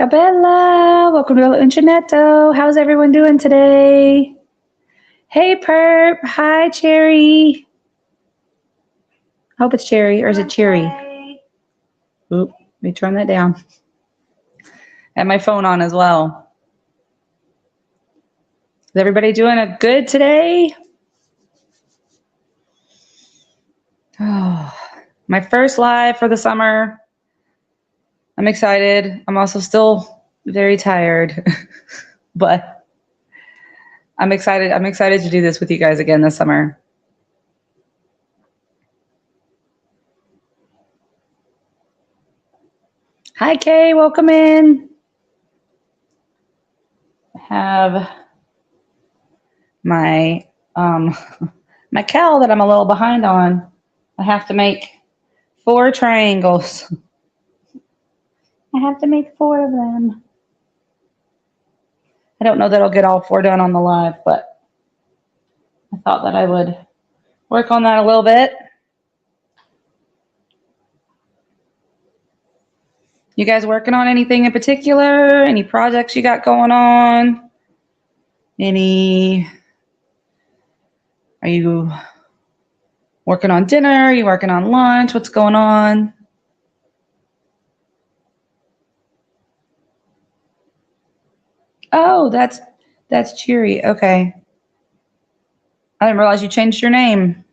Bella, welcome to Uncinetto. How's everyone doing today? Hey, Perp. Hi, Cherry. I hope it's Cherry, or is it Cherry? Oop, let me turn that down. And my phone on as well. Is everybody doing a good today? Oh, my first live for the summer. I'm excited. I'm also still very tired, but I'm excited. I'm excited to do this with you guys again this summer. Hi, Kay. Welcome in. I have my my cowl that I'm a little behind on. I have to make 4 triangles. I have to make 4 of them. I don't know that I'll get all 4 done on the live, but I thought that I would work on that a little bit. You guys working on anything in particular? Any projects you got going on? Are you working on dinner? Are you working on lunch? What's going on? Oh, that's Cheery. Okay. I didn't realize you changed your name.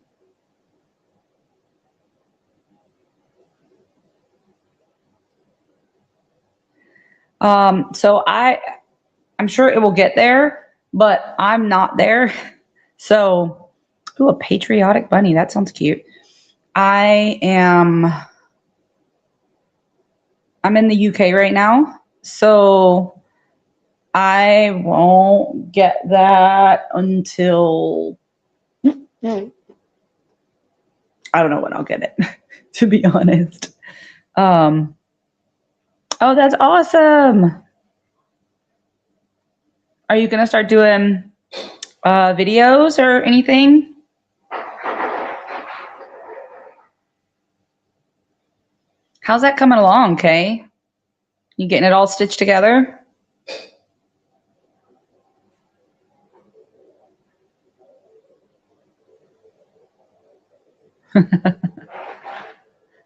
So I'm sure it will get there, but I'm not there. So, ooh, a patriotic bunny. That sounds cute. I'm in the UK right now, so I won't get that until I don't know when I'll get it, to be honest. Oh, that's awesome. Are you gonna start doing videos or anything? How's that coming along, Kay? You getting it all stitched together?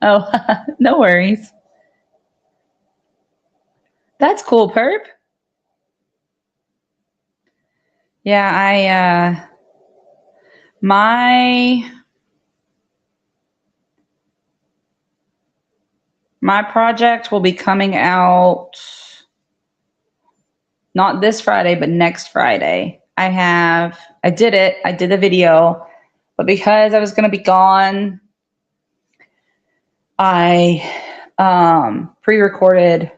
Oh, no worries. That's cool, Perp. Yeah, my project will be coming out not this Friday, but next Friday. I did the video, but because I was going to be gone, I pre-recorded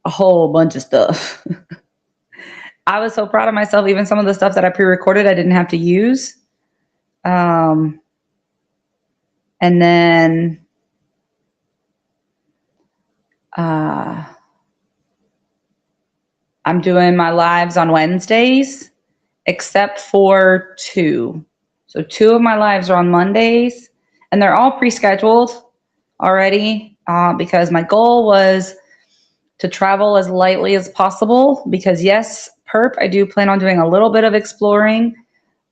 a whole bunch of stuff. I was so proud of myself. Even some of the stuff that I pre-recorded, I didn't have to use. And then I'm doing my lives on Wednesdays, except for 2. So 2 of my lives are on Mondays, and they're all pre-scheduled already because my goal was to travel as lightly as possible because, yes, Perp, I do plan on doing a little bit of exploring.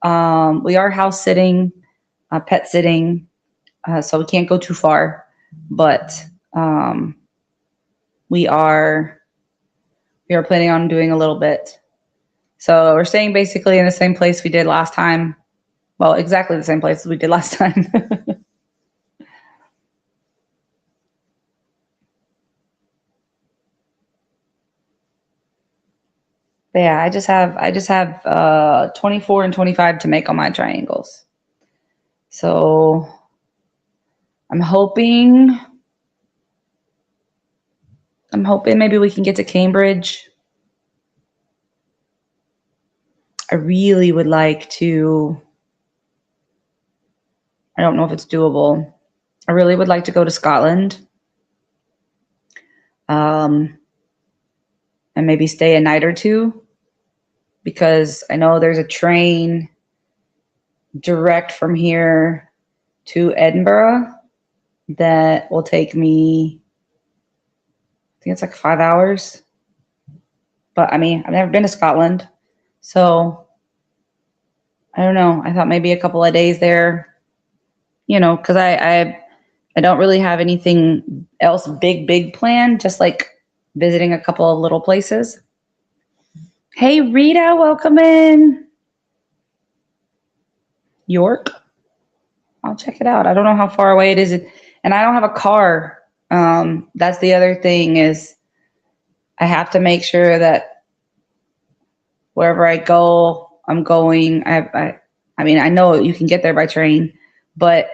We are house sitting, pet sitting, so we can't go too far, but we are planning on doing a little bit. So we're staying basically in the same place we did last time. Well, exactly the same place as we did last time. But yeah, I just have 24 and 25 to make on my triangles. So I'm hoping maybe we can get to Cambridge. I really would like to, I don't know if it's doable. I really would like to go to Scotland. And maybe stay a night or 2 because I know there's a train direct from here to Edinburgh that will take me, I think it's like 5 hours. But I mean, I've never been to Scotland. So I don't know. I thought maybe a couple of days there, you know, because I don't really have anything else big planned, just like visiting a couple of little places. Hey, Rita, welcome in. York. I'll check it out. I don't know how far away it is. And I don't have a car. That's the other thing is I have to make sure that wherever I go, I'm going. I mean, I know you can get there by train, but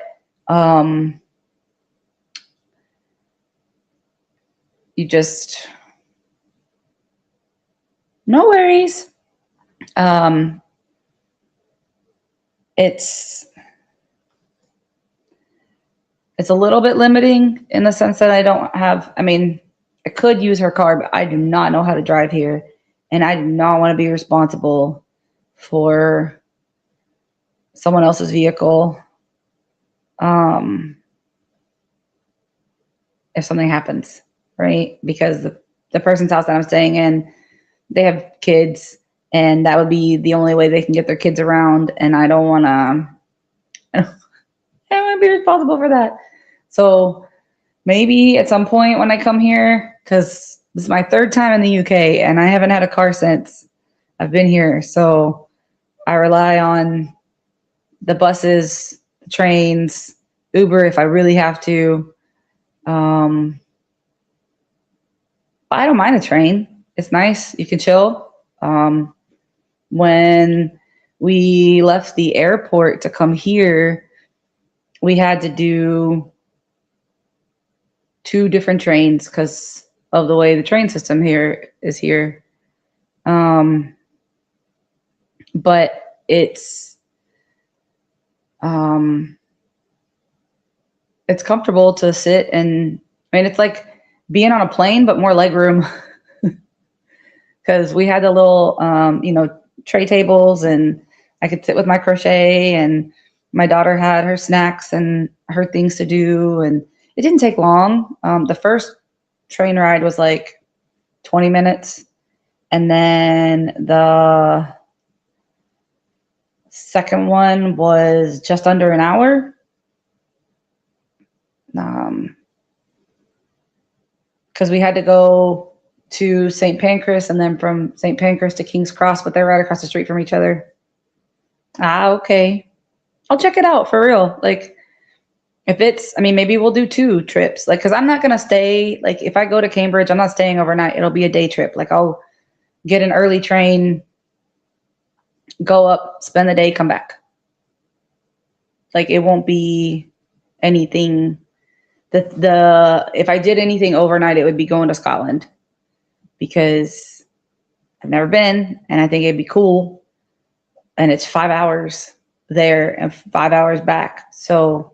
you just, no worries. It's a little bit limiting in the sense that I don't have, I mean, I could use her car, but I do not know how to drive here. And I do not want to be responsible for someone else's vehicle if something happens, right? Because the person's house that I'm staying in, they have kids, and that would be the only way they can get their kids around. And I don't want to be responsible for that. So maybe at some point when I come here, because this is my 3rd time in the UK and I haven't had a car since I've been here. So I rely on the buses, the trains, Uber if I really have to. But I don't mind the train. It's nice. You can chill. When we left the airport to come here, we had to do 2 different trains because of the way the train system here is here. But it's comfortable to sit and, I mean, it's like being on a plane, but more leg room because we had the little, tray tables and I could sit with my crochet and my daughter had her snacks and her things to do. And it didn't take long. The first train ride was like 20 minutes. And then the second one was just under an hour. Because we had to go to St. Pancras and then from St. Pancras to King's Cross, but they're right across the street from each other. Okay. I'll check it out for real. Like if it's, I mean, maybe we'll do 2 trips. Like, cause I'm not going to stay, like if I go to Cambridge, I'm not staying overnight. It'll be a day trip. Like I'll get an early train, go up, spend the day, come back. Like it won't be anything. If I did anything overnight, it would be going to Scotland because I've never been and I think it'd be cool. And it's 5 hours there and 5 hours back. So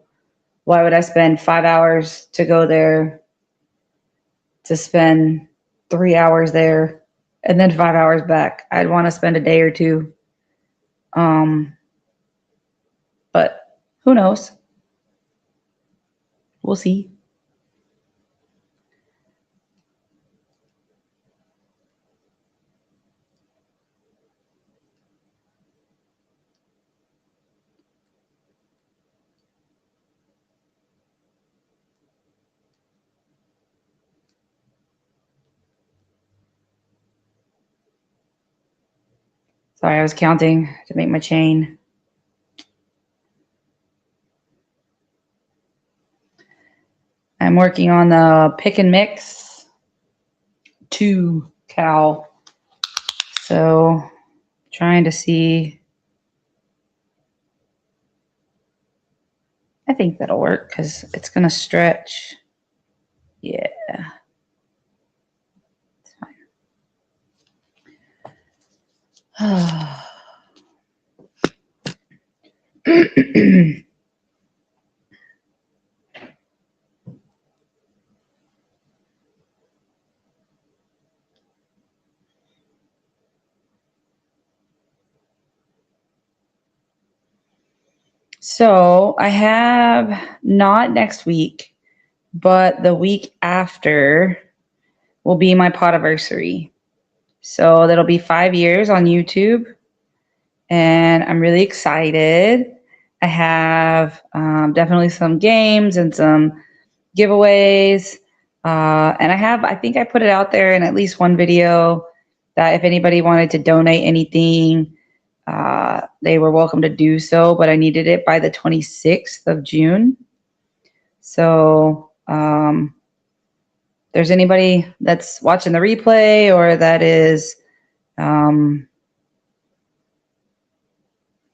why would I spend 5 hours to go there to spend 3 hours there and then 5 hours back? I'd want to spend a day or 2. But who knows? We'll see. Sorry, I was counting to make my chain. I'm working on the Pick and Mix 2 cowl. So trying to see. I think that'll work because it's going to stretch. Yeah. It's fine. So I have not next week, but the week after, will be my podiversary. So that'll be 5 years on YouTube, and I'm really excited. I have definitely some games and some giveaways, and I think I put it out there in at least one video that if anybody wanted to donate anything, they were welcome to do so, but I needed it by the 26th of June. So there's anybody that's watching the replay or that is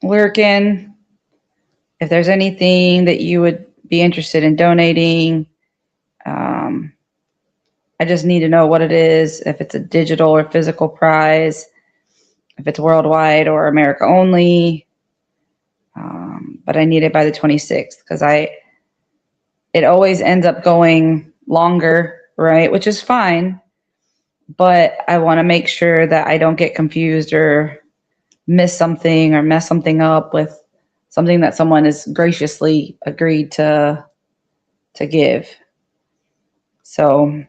lurking, if there's anything that you would be interested in donating, I just need to know what it is, if it's a digital or physical prize, if it's worldwide or America only. But I need it by the 26th because it always ends up going longer, right? Which is fine, but I want to make sure that I don't get confused or miss something or mess something up with something that someone has graciously agreed to give. So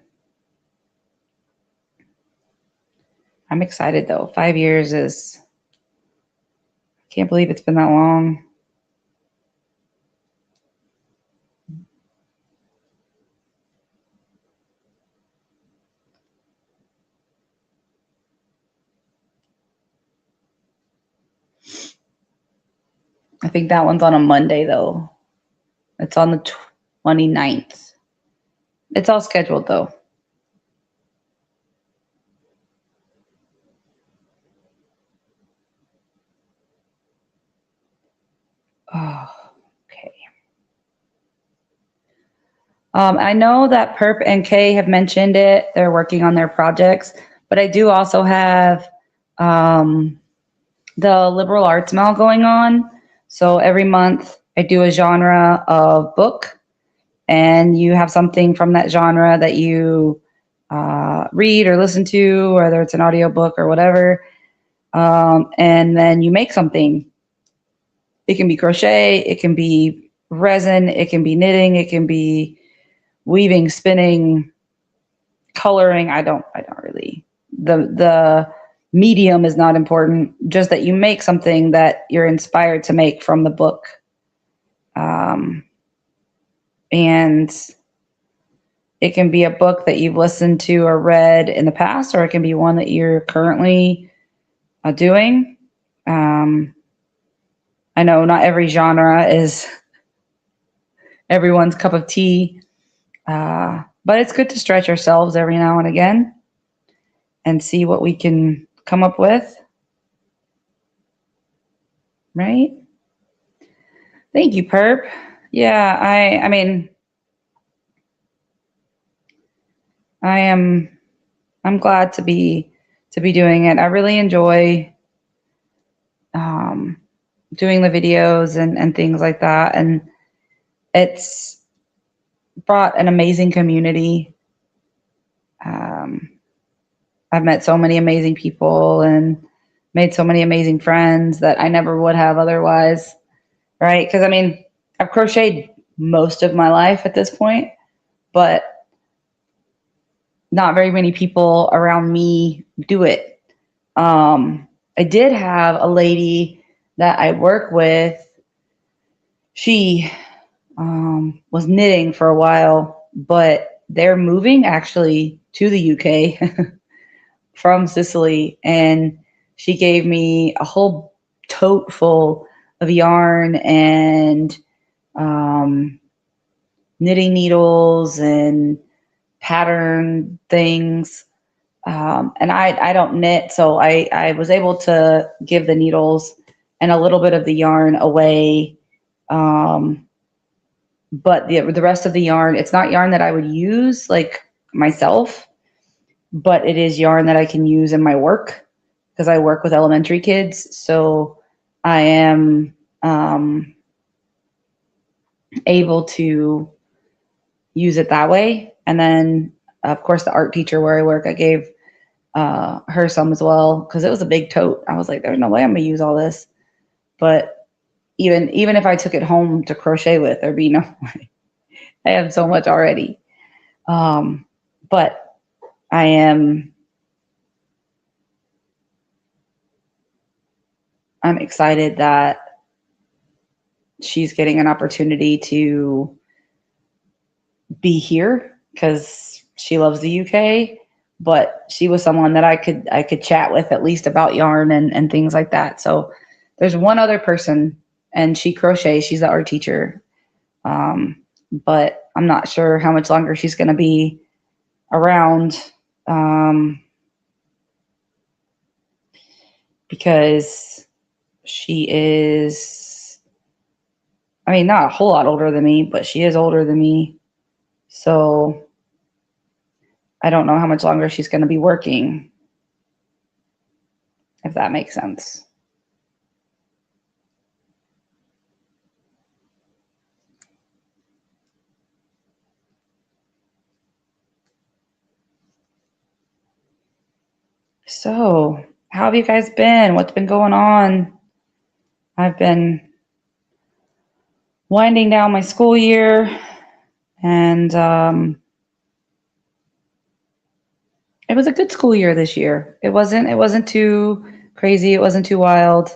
I'm excited though. 5 years is, I can't believe it's been that long. I think that one's on a Monday though. It's on the 29th. It's all scheduled though. Oh, okay. I know that Perp and Kay have mentioned it. They're working on their projects, but I do also have the liberal arts mail going on. So every month I do a genre of book, and you have something from that genre that you read or listen to, whether it's an audiobook or whatever. And then you make something. It can be crochet, it can be resin, it can be knitting, it can be weaving, spinning, coloring. I don't really, the medium is not important, just that you make something that you're inspired to make from the book. And it can be a book that you've listened to or read in the past, or it can be one that you're currently doing. I know not every genre is everyone's cup of tea, but it's good to stretch ourselves every now and again and see what we can come up with. Right? Thank you, Perp. Yeah, I mean, I'm glad to be doing it. I really enjoy doing the videos and things like that, and it's brought an amazing community. I've met so many amazing people and made so many amazing friends that I never would have otherwise, right? Because I mean, I've crocheted most of my life at this point, but not very many people around me do it. I did have a lady that I work with. She was knitting for a while, but they're moving actually to the UK from Sicily, and she gave me a whole tote full of yarn and knitting needles and pattern things. And I don't knit, so I was able to give the needles and a little bit of the yarn away. But the rest of the yarn, it's not yarn that I would use like myself, but it is yarn that I can use in my work because I work with elementary kids. So I am able to use it that way. And then, of course, the art teacher where I work, I gave her some as well because it was a big tote. I was like, there's no way I'm going to use all this. But even if I took it home to crochet with, there'd be no way. I have so much already. But I'm excited that she's getting an opportunity to be here because she loves the UK, but she was someone that I could chat with at least about yarn and things like that. So there's one other person, and she crochets. She's the art teacher, but I'm not sure how much longer she's going to be around, because she is, I mean, not a whole lot older than me, but she is older than me. So I don't know how much longer she's going to be working, if that makes sense. So, how have you guys been? What's been going on? I've been winding down my school year, and it was a good school year this year. It wasn't too crazy. It wasn't too wild.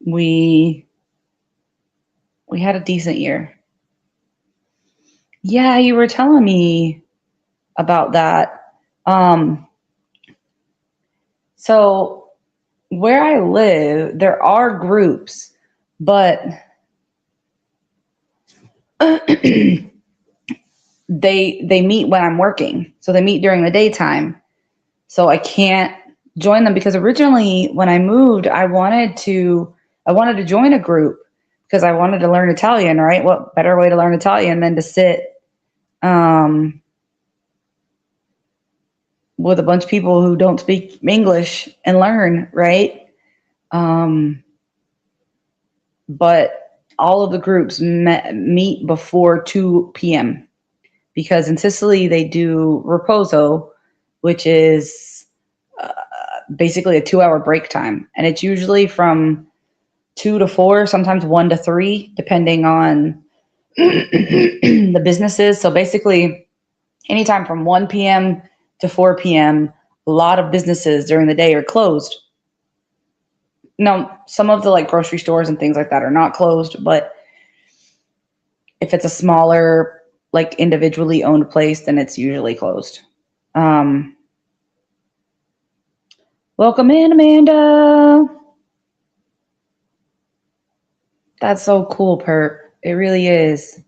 We had a decent year. Yeah, you were telling me about that. So where I live, there are groups, but they meet when I'm working. So they meet during the daytime. So I can't join them because originally when I moved, I wanted to join a group because I wanted to learn Italian, right? What better way to learn Italian than to sit with a bunch of people who don't speak English and learn, right? But all of the groups meet before 2 p.m. because in Sicily they do riposo, which is basically a 2-hour break time. And it's usually from 2 to 4, sometimes 1 to 3, depending on the businesses. So basically, anytime from 1 p.m. to 4 p.m., a lot of businesses during the day are closed. Now, some of the like grocery stores and things like that are not closed, but if it's a smaller, like individually owned place, then it's usually closed. Welcome in, Amanda. That's so cool, Perp. It really is.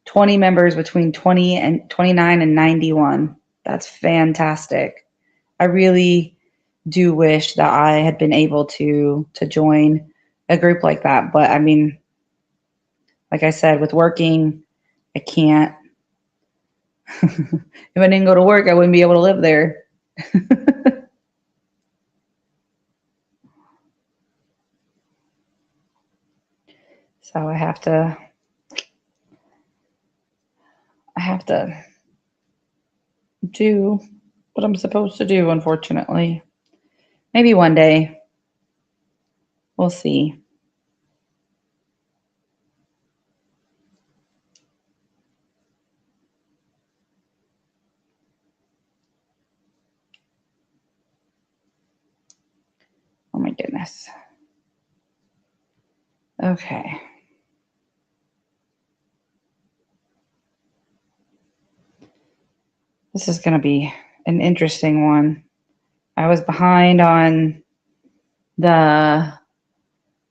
20 members between 20 and 29 and 91. That's fantastic. I really do wish that I had been able to join a group like that. But I mean, like I said, with working, I can't. If I didn't go to work, I wouldn't be able to live there. So I have to do what I'm supposed to do, unfortunately. Maybe one day. We'll see. Oh my goodness. Okay. This is going to be an interesting one. I was behind on the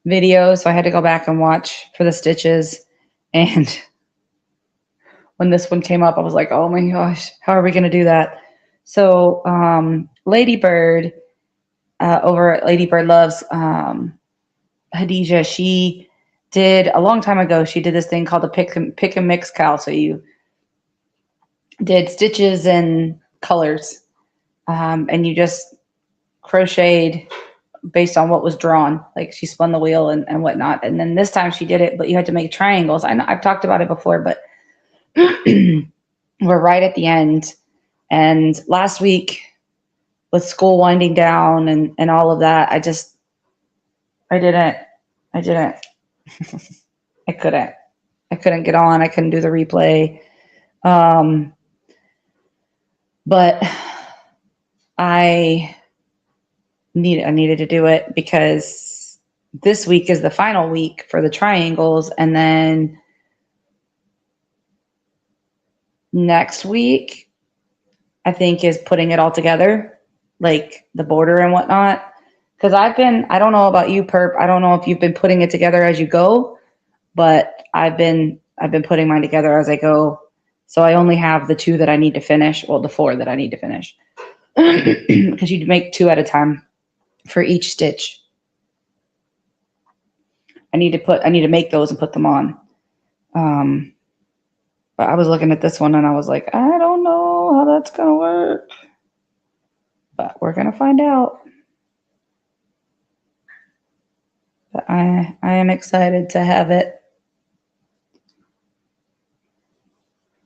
video, so I had to go back and watch for the stitches. And when this one came up, I was like, oh my gosh, how are we going to do that? So Ladybird, over at Ladybird Loves, Hadija, she did a long time ago, she did this thing called the pick and mix cal. So you did stitches and colors, and you just crocheted based on what was drawn. Like she spun the wheel and whatnot. And then this time she did it, but you had to make triangles. I know I've talked about it before, but we're right at the end. And last week with school winding down and all of that, I didn't, I couldn't get on. I couldn't do the replay. But I needed to do it because this week is the final week for the triangles, and then next week I think is putting it all together, like the border and whatnot. Because I don't know about you, Perp. I don't know if you've been putting it together as you go, but I've been putting mine together as I go. So I only have the 2 that I need to finish. Well, the 4 that I need to finish, because you make 2 at a time for each stitch. I need to make those and put them on. But I was looking at this one and I was like, I don't know how that's gonna work, but we're gonna find out. But I am excited to have it.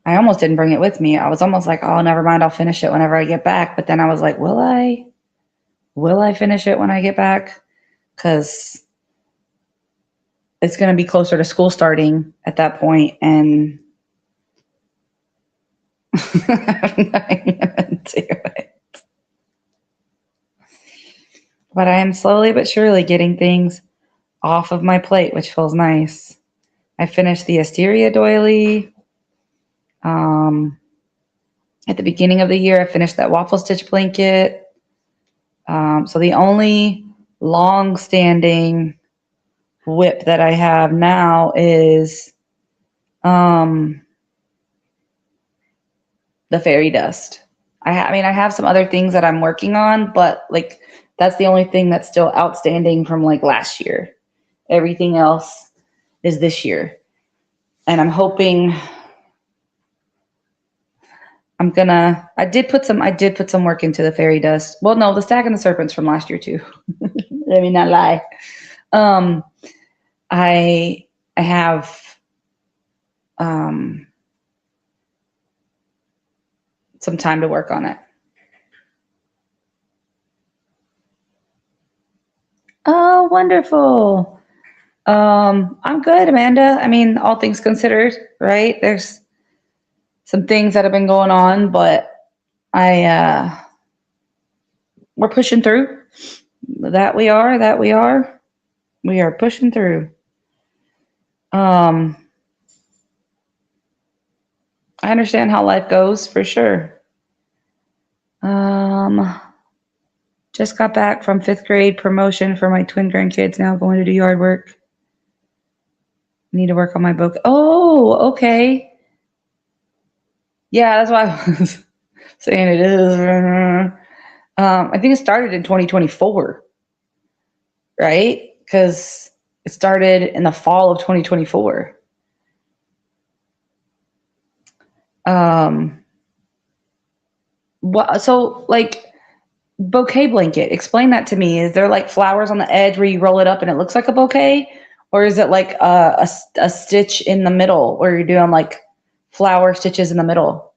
I almost didn't bring it with me. I was almost like, oh, never mind, I'll finish it whenever I get back. But then I was like, will I finish it when I get back? Because it's going to be closer to school starting at that point, and I'm not gonna do it. But I am slowly but surely getting things off of my plate, which feels nice. I finished the Asteria doily. At the beginning of the year, I finished that waffle stitch blanket. So the only long-standing whip that I have now is the fairy dust. I have some other things that I'm working on, but like that's the only thing that's still outstanding from like last year. Everything else is this year. And I'm hoping I did put some work into the fairy dust. Well, no, the Stag and the Serpents from last year too. Let me not lie. I have some time to work on it. Oh, wonderful. I'm good, Amanda. I mean, all things considered, right? There's some things that have been going on, but we're pushing through. That we are. We are pushing through. I understand how life goes for sure. Just got back from 5th grade promotion for my twin grandkids, now going to do yard work. Need to work on my book. Oh, okay. Yeah, that's why I was saying it is. I think it started in 2024, right? Because it started in the fall of 2024. So like bouquet blanket, explain that to me. Is there like flowers on the edge where you roll it up and it looks like a bouquet? Or is it like a stitch in the middle where you're doing like flower stitches in the middle?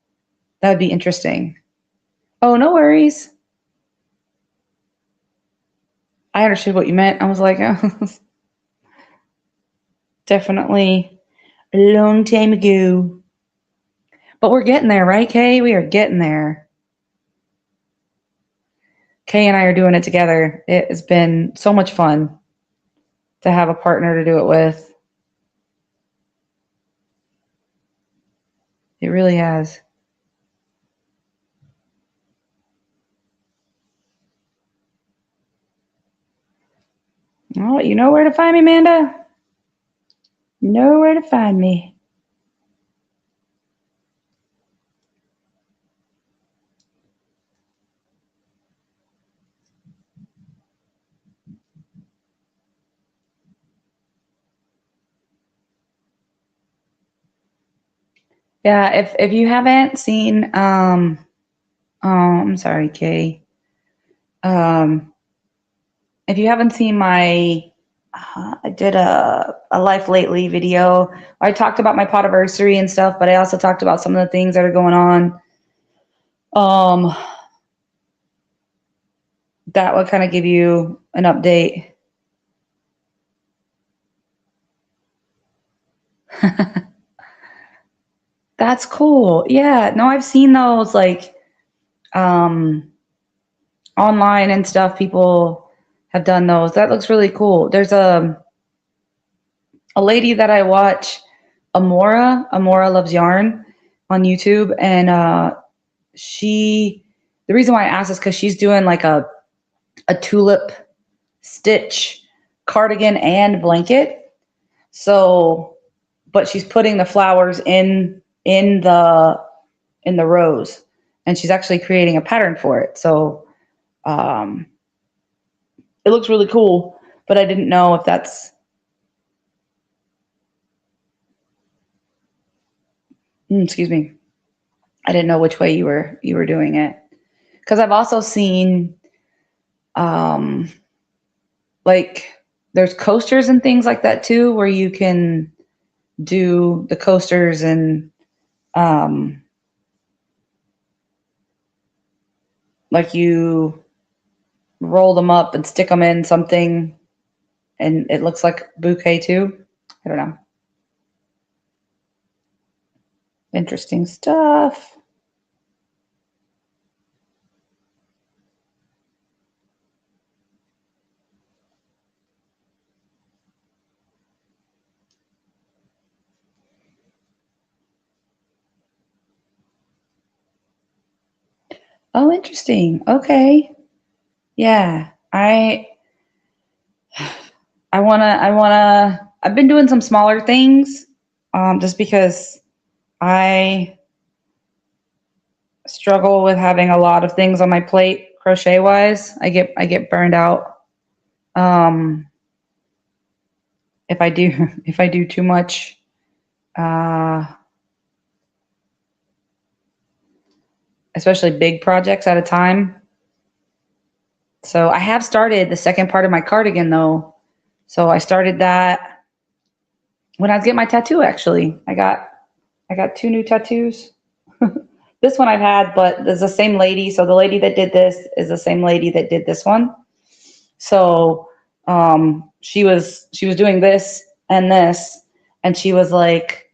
That would be interesting. Oh, no worries. I understood what you meant. I was like, oh, definitely a long time ago. But we're getting there, right, Kay? We are getting there. Kay and I are doing it together. It has been so much fun to have a partner to do it with. It really has. Oh, you know where to find me, Amanda? You know where to find me. Yeah, if you haven't seen, oh, I'm sorry, Kay. If you haven't seen my, I did a Life Lately video. I talked about my podiversary and stuff, but I also talked about some of the things that are going on. That would kind of give you an update. That's cool. Yeah. No, I've seen those like online and stuff. People have done those. That looks really cool. There's a lady that I watch, Amora Loves Yarn on YouTube, and she. The reason why I asked is because she's doing like a tulip stitch cardigan and blanket. So, but she's putting the flowers in the rows, and she's actually creating a pattern for it. So, it looks really cool. But I didn't know if that's excuse me. I didn't know which way you were doing it, because I've also seen um, like there's coasters and things like that too, where you can do the coasters and um, like you roll them up and stick them in something, and it looks like bouquet too. I don't know. Interesting stuff. Oh, interesting. Okay. Yeah. I've been doing some smaller things, just because I struggle with having a lot of things on my plate crochet wise. I get burned out. Um, if I do, if I do too much, uh, especially big projects at a time. So I have started the second part of my cardigan though. So I started that when I was getting my tattoo. Actually, I got two new tattoos. This one I've had, but there's the same lady. So the lady that did this is the same lady that did this one. So she was doing this, and she was like,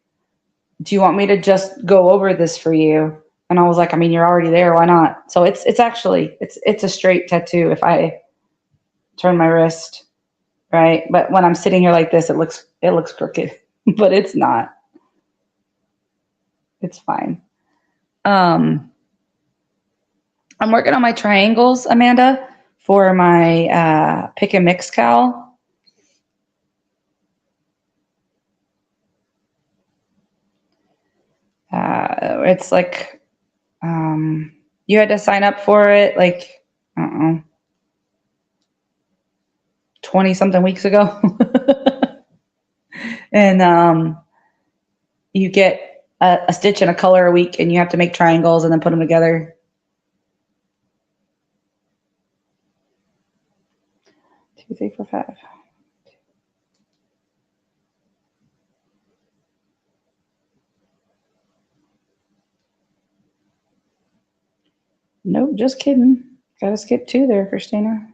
"Do you want me to just go over this for you?" And I was like, "I mean, you're already there. Why not?" So it's actually it's a straight tattoo. If I turn my wrist right, but when I'm sitting here like this, it looks crooked, but it's not. It's fine. Um, I'm working on my triangles, Amanda, for my pick and mix cowl. It's like you had to sign up for it like I don't know, 20 something weeks ago. And you get a stitch and a color a week, and you have to make triangles and then put them together. 2, 3, 4, 5. Nope, just kidding. Gotta skip 2 there, Christina.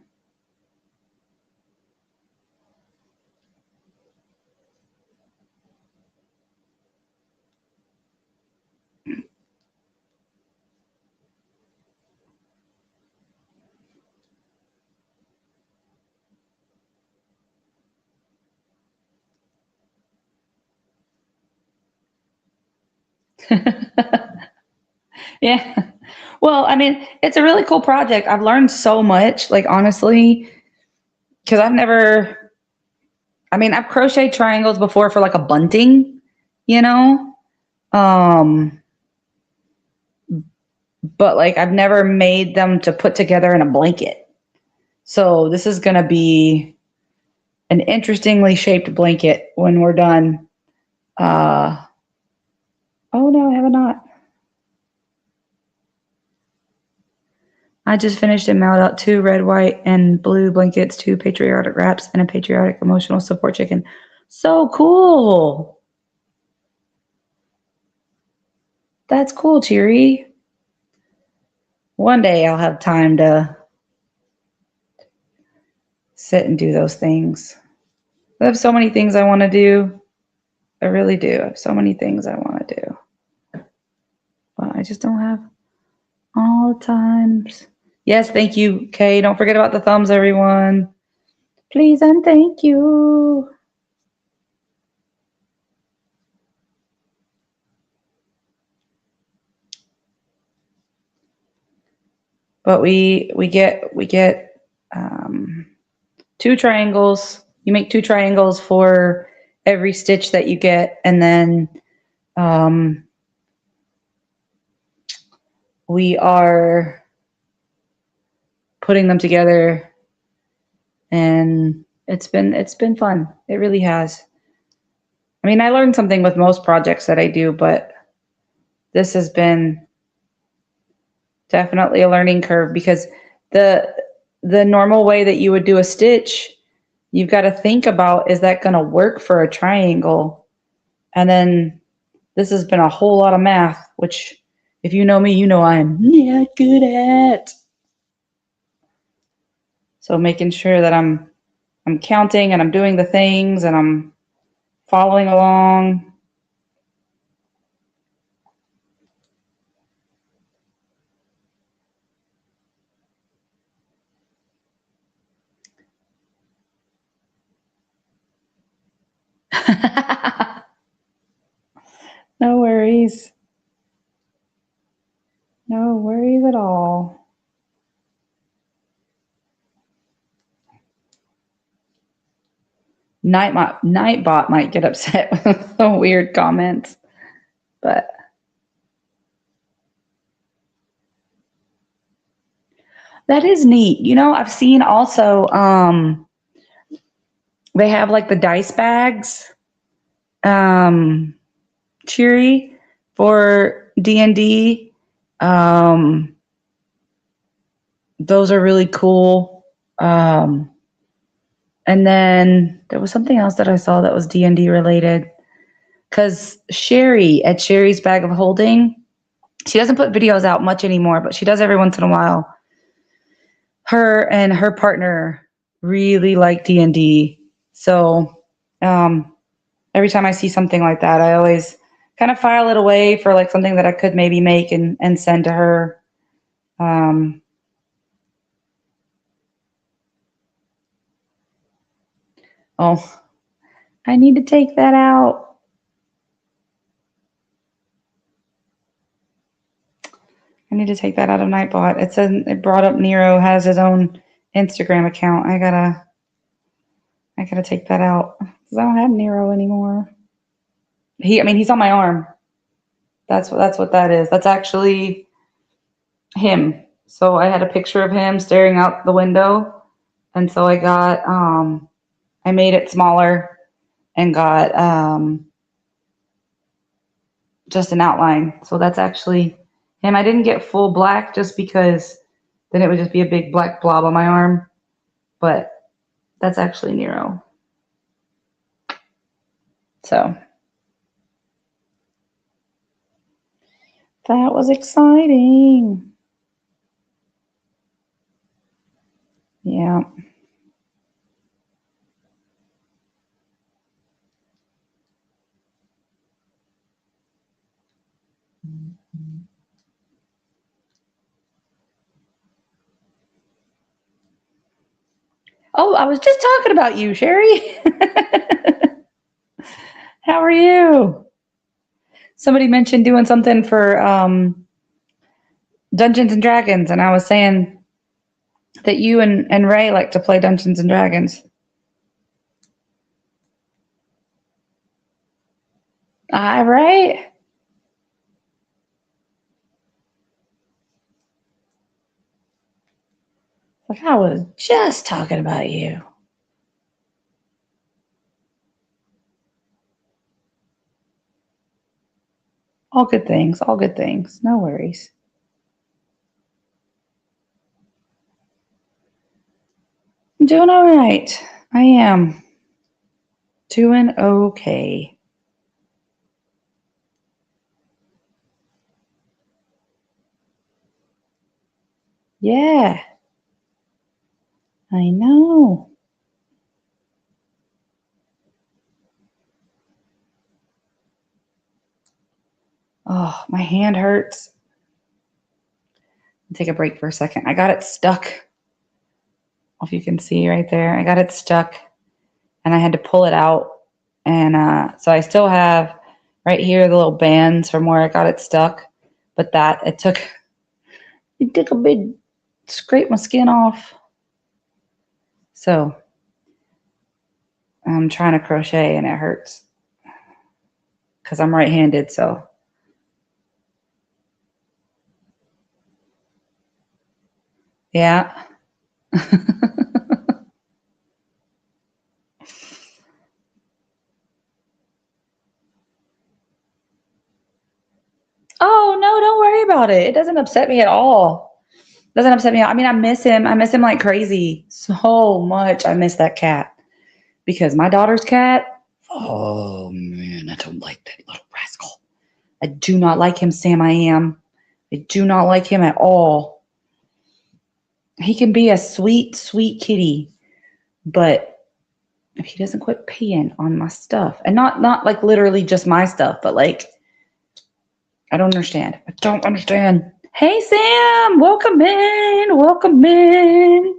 Yeah. Well, I mean, it's a really cool project. I've learned so much, like honestly, because I've crocheted triangles before for like a bunting, you know? Um, but like I've never made them to put together in a blanket. So this is going to be an interestingly shaped blanket when we're done. Uh, oh no, I have not. I just finished and mailed out 2 red, white, and blue blankets, 2 patriotic wraps, and a patriotic emotional support chicken. So cool. That's cool, Cheery. One day I'll have time to sit and do those things. I have so many things I want to do. I really do. I have so many things I want to do. just don't have all the times. Yes, thank you, Kay. Don't forget about the thumbs, everyone. Please and thank you. But we get 2 triangles. You make 2 triangles for every stitch that you get, and then we are putting them together, and it's been fun. It really has. I mean, I learned something with most projects that I do, but this has been definitely a learning curve because the normal way that you would do a stitch, you've got to think about, is that going to work for a triangle? And then this has been a whole lot of math, which if you know me, you know I'm not good at. So making sure that I'm counting and I'm doing the things and I'm following along. No worries. No worries at all. Nightbot might get upset with some weird comments, but that is neat. You know, I've seen also they have like the dice bags, Cheery, for D&D. Those are really cool. And then there was something else that I saw that was D&D related. Because Sherry at Sherry's Bag of Holding, she doesn't put videos out much anymore, but she does every once in a while. Her and her partner really like D&D. So every time I see something like that, I always kind of file it away for like something that I could maybe make and send to her. Oh, I need to take that out. I need to take that out of Nightbot. It said it brought up Nero has his own Instagram account. I gotta take that out because I don't have Nero anymore. He's on my arm. That's what that is. That's actually him. So I had a picture of him staring out the window, and so I got I made it smaller and got just an outline. So that's actually him. I didn't get full black just because then it would just be a big black blob on my arm, but that's actually Nero. So that was exciting. Yeah. Oh, I was just talking about you, Sherry. How are you? Somebody mentioned doing something for Dungeons and Dragons, and I was saying that you and Ray like to play Dungeons and Dragons. Right? Like I was just talking about you. All good things, all good things. No worries. I'm doing all right. I am doing okay. Yeah, I know. Oh, my hand hurts. take a break for a second. I got it stuck. If you can see right there, I got it stuck and I had to pull it out. And so I still have right here the little bands from where I got it stuck. But it took a big scrape my skin off. So I'm trying to crochet and it hurts because I'm right-handed. So yeah. Oh, no, don't worry about it. It doesn't upset me at all. It doesn't upset me. I mean, I miss him. I miss him like crazy. So much. I miss that cat because my daughter's cat, oh man, I don't like that little rascal. I do not like him, Sam. I do not like him at all. He can be a sweet, sweet kitty, but if he doesn't quit peeing on my stuff, and not like literally just my stuff, but like, I don't understand. I don't understand. Hey, Sam, welcome in. Welcome in.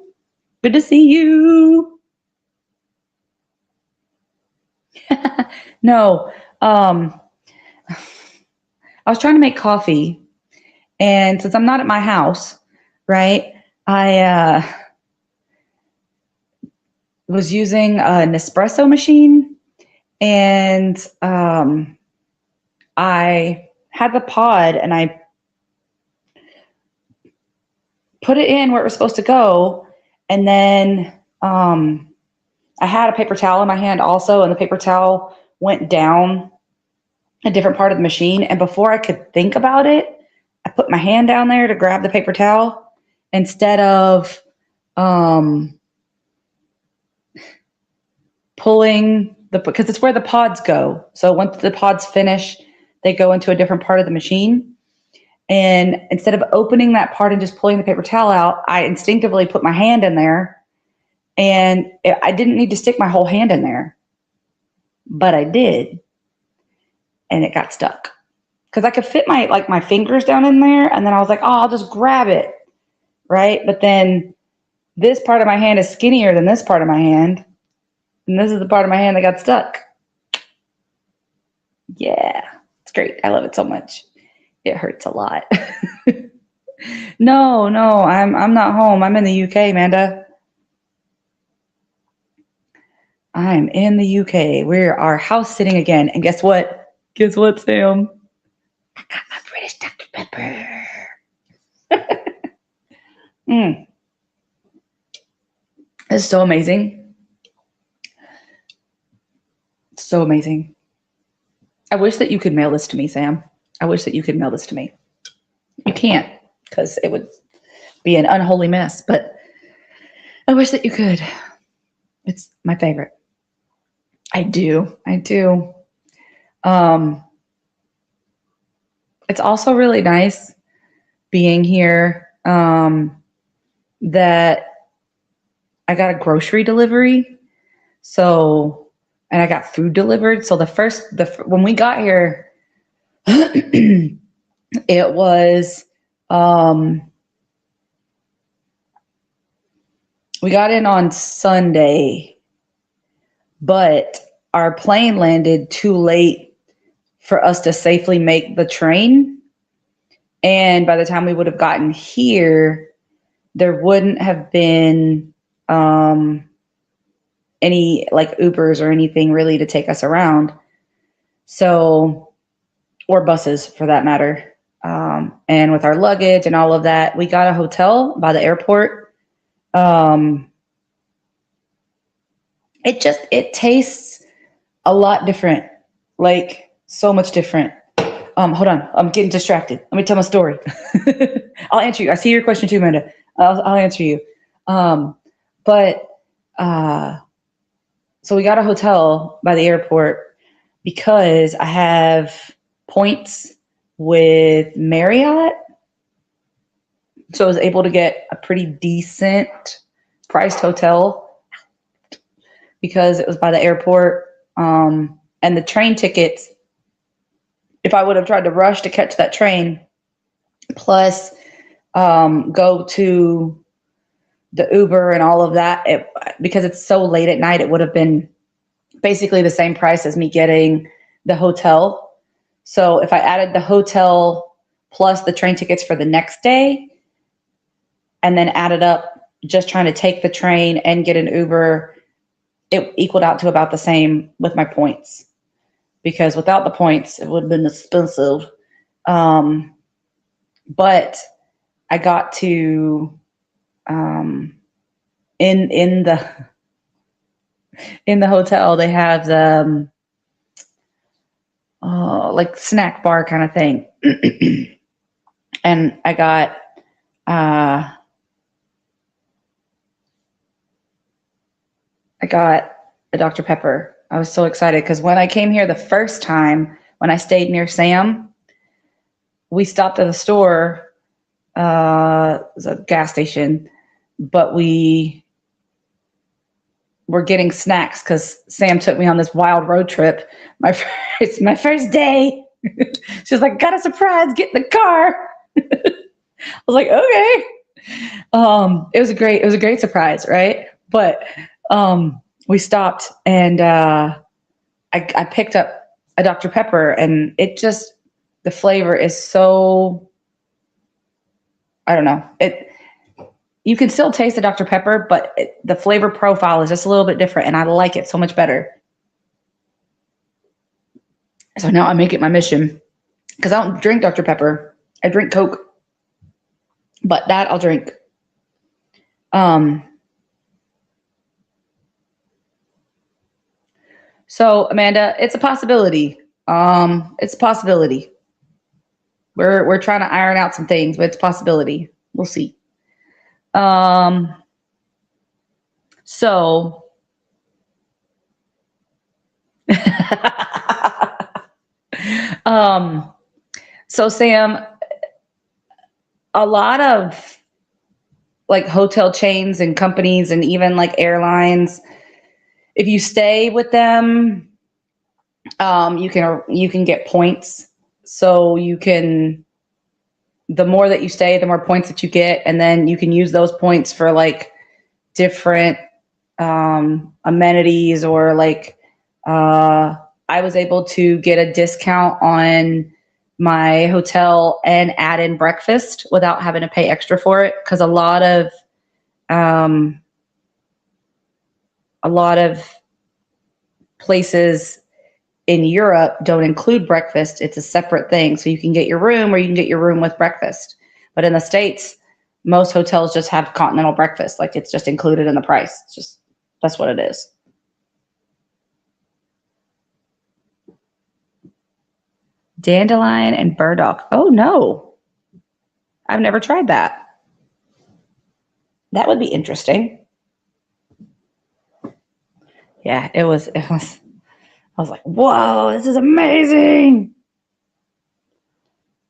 Good to see you. No, I was trying to make coffee, and since I'm not at my house, right, I was using an espresso machine, and I had the pod, and I put it in where it was supposed to go, and then I had a paper towel in my hand also, and the paper towel went down a different part of the machine. And before I could think about it, I put my hand down there to grab the paper towel instead of pulling because it's where the pods go. So once the pods finish, they go into a different part of the machine. And instead of opening that part and just pulling the paper towel out, I instinctively put my hand in there. And I didn't need to stick my whole hand in there, but I did. And it got stuck because I could fit my fingers down in there. And then I was like, oh, I'll just grab it. Right. But then this part of my hand is skinnier than this part of my hand. And this is the part of my hand that got stuck. Yeah, it's great. I love it so much. It hurts a lot. No, I'm not home. I'm in the UK, Amanda. I'm in the UK. We are house sitting again. And guess what? Guess what, Sam? I got my British Dr. Pepper. It's so amazing. So amazing. I wish that you could mail this to me, Sam. I wish that you could mail this to me. You can't because it would be an unholy mess, but I wish that you could. It's my favorite. I do. It's also really nice being here that I got a grocery delivery. So, and I got food delivered. So when we got here, it was, we got in on Sunday, but our plane landed too late for us to safely make the train. And by the time we would have gotten here, there wouldn't have been any like Ubers or anything really to take us around. So, or buses for that matter. And with our luggage and all of that, we got a hotel by the airport. It tastes a lot different, like so much different. Hold on, I'm getting distracted. Let me tell my story. I'll answer you. I see your question too, Amanda. I'll answer you. So we got a hotel by the airport because I have points with Marriott. So I was able to get a pretty decent priced hotel because it was by the airport. And the train tickets, if I would have tried to rush to catch that train, plus go to the Uber and all of that, because it's so late at night, it would have been basically the same price as me getting the hotel. So if I added the hotel plus the train tickets for the next day and then added up just trying to take the train and get an Uber, it equaled out to about the same with my points, because without the points, it would have been expensive. But I got to, in the hotel, they have the, like snack bar kind of thing. And I got, a Dr. Pepper. I was so excited because when I came here the first time, when I stayed near Sam, we stopped at a store, it was a gas station, but we were getting snacks because Sam took me on this wild road trip. It's my first day. She was like, got a surprise, get in the car. I was like, okay. It was a great surprise, right? But we stopped and I picked up a Dr. Pepper, and it just, the flavor is so, I don't know. You can still taste the Dr. Pepper, but the flavor profile is just a little bit different, and I like it so much better. So now I make it my mission, because I don't drink Dr. Pepper. I drink Coke, but that I'll drink. So Amanda, it's a possibility. It's a possibility. We're trying to iron out some things, but it's a possibility. We'll see. So so Sam, a lot of like hotel chains and companies and even like airlines, if you stay with them, you can get points. So you can, the more that you stay, the more points that you get, and then you can use those points for like different amenities, or like I was able to get a discount on my hotel and add in breakfast without having to pay extra for it, because a lot of places in Europe don't include breakfast. It's a separate thing. So you can get your room, or you can get your room with breakfast. But in the States, most hotels just have continental breakfast. Like, it's just included in the price. It's just, that's what it is. Dandelion and burdock. Oh no, I've never tried that. That would be interesting. Yeah, it was, I was like, whoa, this is amazing.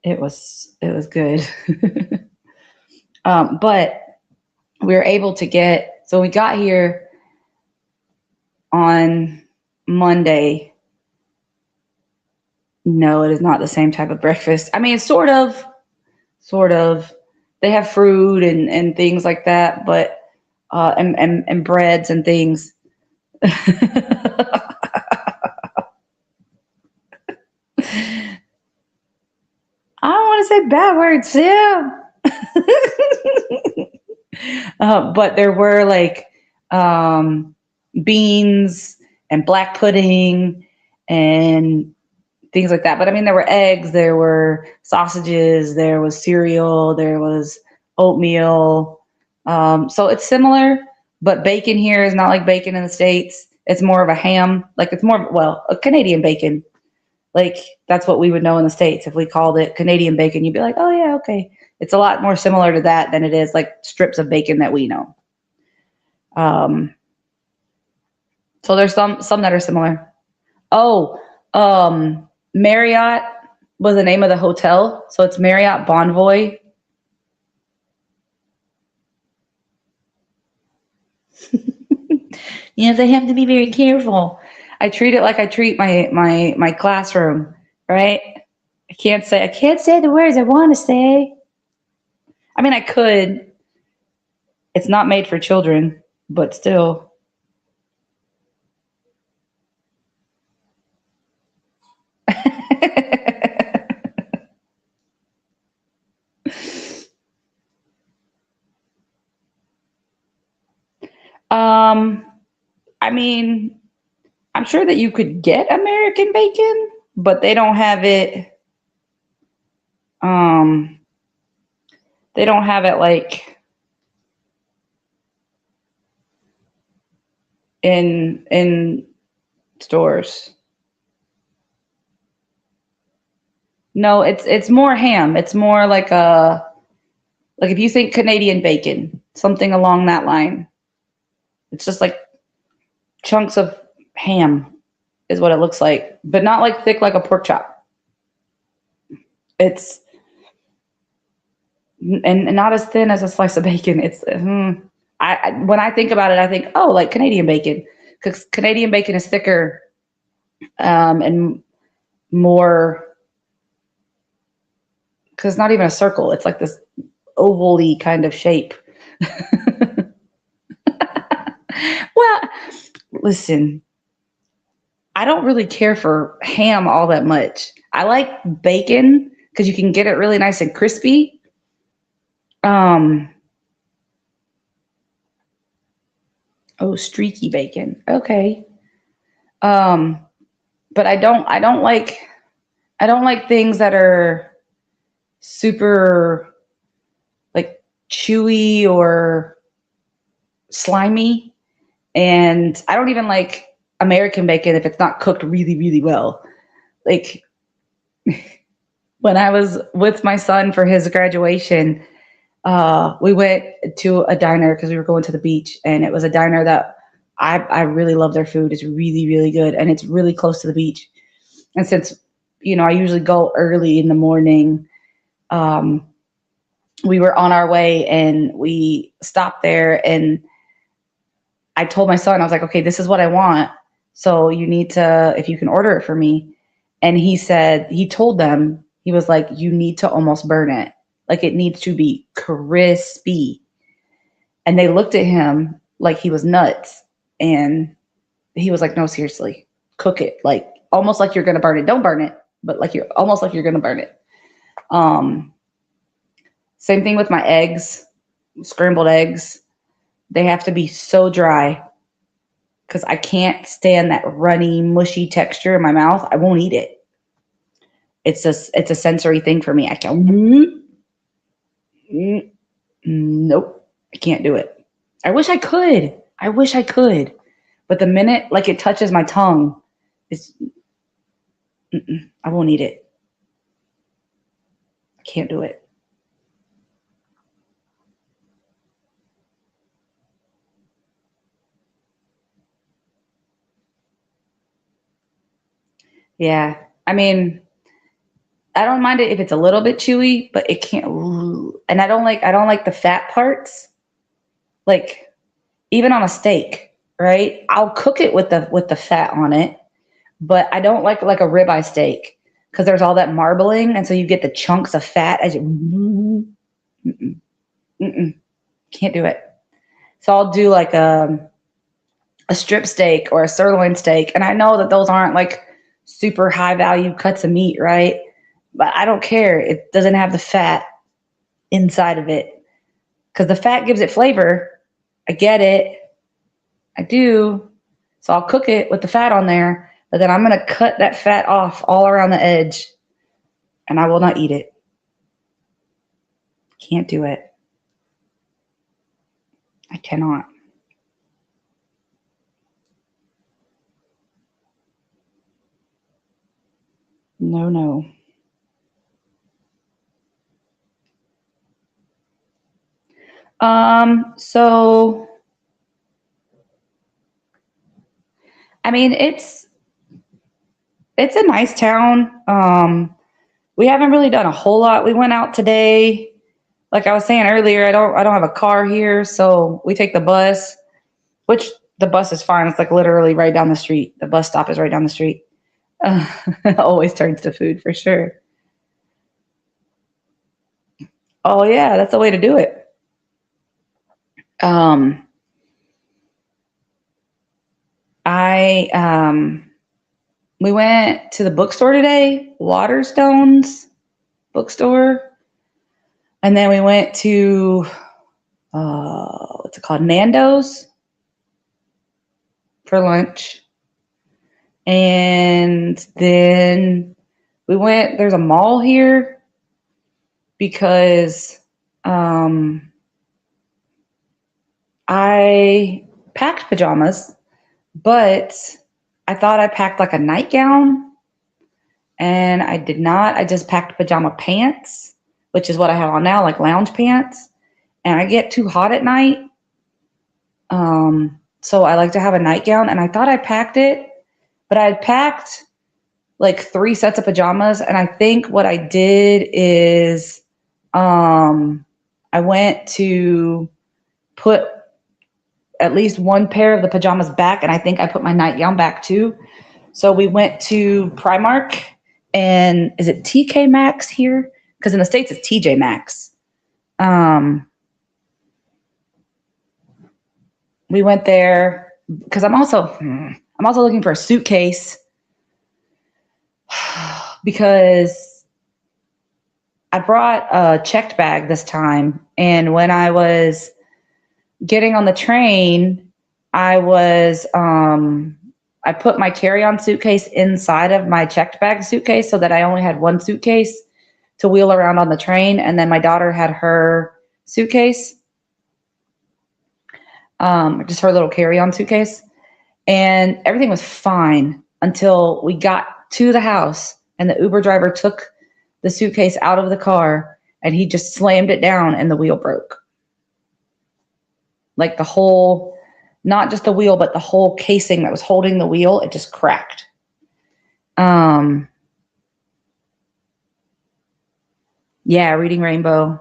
It was good. But we were able to get, so we got here on Monday. No, it is not the same type of breakfast. I mean, it's sort of. They have fruit and things like that, but and breads and things. I don't want to say bad words, Sam. But there were like beans and black pudding and things like that. But I mean, there were eggs, there were sausages, there was cereal, there was oatmeal. So it's similar, but bacon here is not like bacon in the States. It's more of a ham. Like, it's more, well, a Canadian bacon. Like, that's what we would know in the States. If we called it Canadian bacon, you'd be like, oh yeah, okay. It's a lot more similar to that than it is like strips of bacon that we know. So there's some that are similar. Oh, Marriott was the name of the hotel. So it's Marriott Bonvoy. You know, they have to be very careful. I treat it like I treat my classroom, right? I can't say the words I want to say. I mean, I could. It's not made for children, but still. um, I mean, I'm sure that you could get American bacon, but they don't have it. Um, they don't have it like in stores. No, it's more ham. It's more like a like if you think Canadian bacon, something along that line. It's just like chunks of ham is what it looks like, but not like thick like a pork chop. It's and not as thin as a slice of bacon. It's when I think about it, I think, oh, like Canadian bacon, because Canadian bacon is thicker and more. Because it's not even a circle; it's like this ovally kind of shape. Well, listen, I don't really care for ham all that much. I like bacon because you can get it really nice and crispy. Um, oh, streaky bacon. Okay. Um, but I don't like things that are super like chewy or slimy. And I don't even like American bacon if it's not cooked really, really well. Like when I was with my son for his graduation, we went to a diner because we were going to the beach, and it was a diner that I really love their food. It's really, really good, and it's really close to the beach. And since, I usually go early in the morning, um, we were on our way and we stopped there, and I told my son, I was like, okay, this is what I want. So you need to, if you can order it for me. And he said, he told them, he was like, you need to almost burn it. Like it needs to be crispy. And they looked at him like he was nuts. And he was like, no, seriously, cook it. Like almost like you're going to burn it. Don't burn it, but like you're almost like you're going to burn it. Same thing with my eggs, scrambled eggs. They have to be so dry because I can't stand that runny, mushy texture in my mouth. I won't eat it. It's a sensory thing for me. I can't. Nope, I can't do it. I wish I could. But the minute like it touches my tongue, I won't eat it. I can't do it. Yeah, I mean, I don't mind it if it's a little bit chewy, but it can't. And I don't like the fat parts. Like even on a steak, right? I'll cook it with the fat on it, but I don't like a ribeye steak because there's all that marbling, and so you get the chunks of fat as you. Can't do it. So I'll do like a strip steak or a sirloin steak, and I know that those aren't like super high value cuts of meat, right? But I don't care. It doesn't have the fat inside of it because the fat gives it flavor. I get it. I do. So I'll cook it with the fat on there, but then I'm going to cut that fat off all around the edge and I will not eat it. Can't do it. I cannot. No, no. So I mean it's a nice town. We haven't really done a whole lot. We went out today. Like I was saying earlier, I don't have a car here, so we take the bus, which the bus is fine. It's like literally right down the street. The bus stop is right down the street. Always turns to food for sure. Oh yeah, that's the way to do it. We went to the bookstore today, Waterstone's bookstore, and then we went to what's it called, Nando's for lunch, and then we went. There's a mall here because I packed pajamas, but I thought I packed like a nightgown, and I did not. I just packed pajama pants, which is what I have on now, like lounge pants. And I get too hot at night. So I like to have a nightgown, and I thought I packed it, but I had packed like 3 sets of pajamas. And I think what I did is, I went to put at least one pair of the pajamas back, and I think I put my nightgown back too. So we went to Primark, and is it TK Maxx here? Because in the States it's TJ Maxx. We went there because I'm also looking for a suitcase because I brought a checked bag this time, and when I was getting on the train, I put my carry-on suitcase inside of my checked bag suitcase so that I only had one suitcase to wheel around on the train, and then my daughter had her suitcase, just her little carry-on suitcase, and everything was fine until we got to the house, and the Uber driver took the suitcase out of the car, and he just slammed it down, and the wheel broke. Like the whole, not just the wheel, but the whole casing that was holding the wheel, it just cracked. Yeah, Reading Rainbow.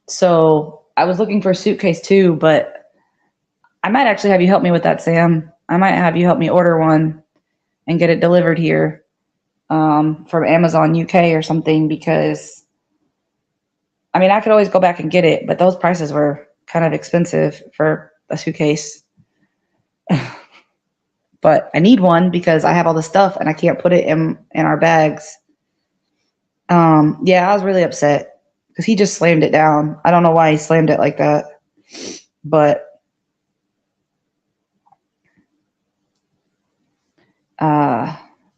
So I was looking for a suitcase too, but I might actually have you help me with that, Sam. I might have you help me order one and get it delivered here, from Amazon UK or something, because I mean, I could always go back and get it, but those prices were kind of expensive for a suitcase. But I need one because I have all the stuff and I can't put it in our bags. Yeah, I was really upset because he just slammed it down. I don't know why he slammed it like that, but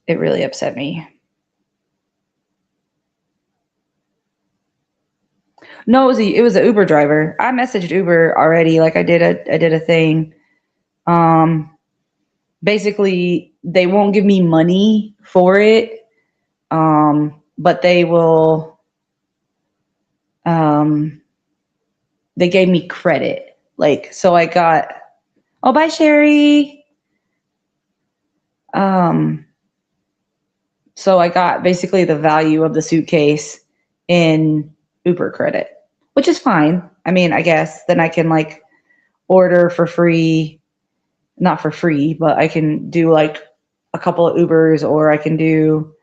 it really upset me. No, it was an Uber driver. I messaged Uber already. Like I did a thing. Basically, they won't give me money for it, but they will. They gave me credit. Like, so I got. Oh, bye, Sherry. So I got basically the value of the suitcase in Uber credit, which is fine. I mean, I guess then I can like order for free, not for free, but I can do like a couple of Ubers, or I can do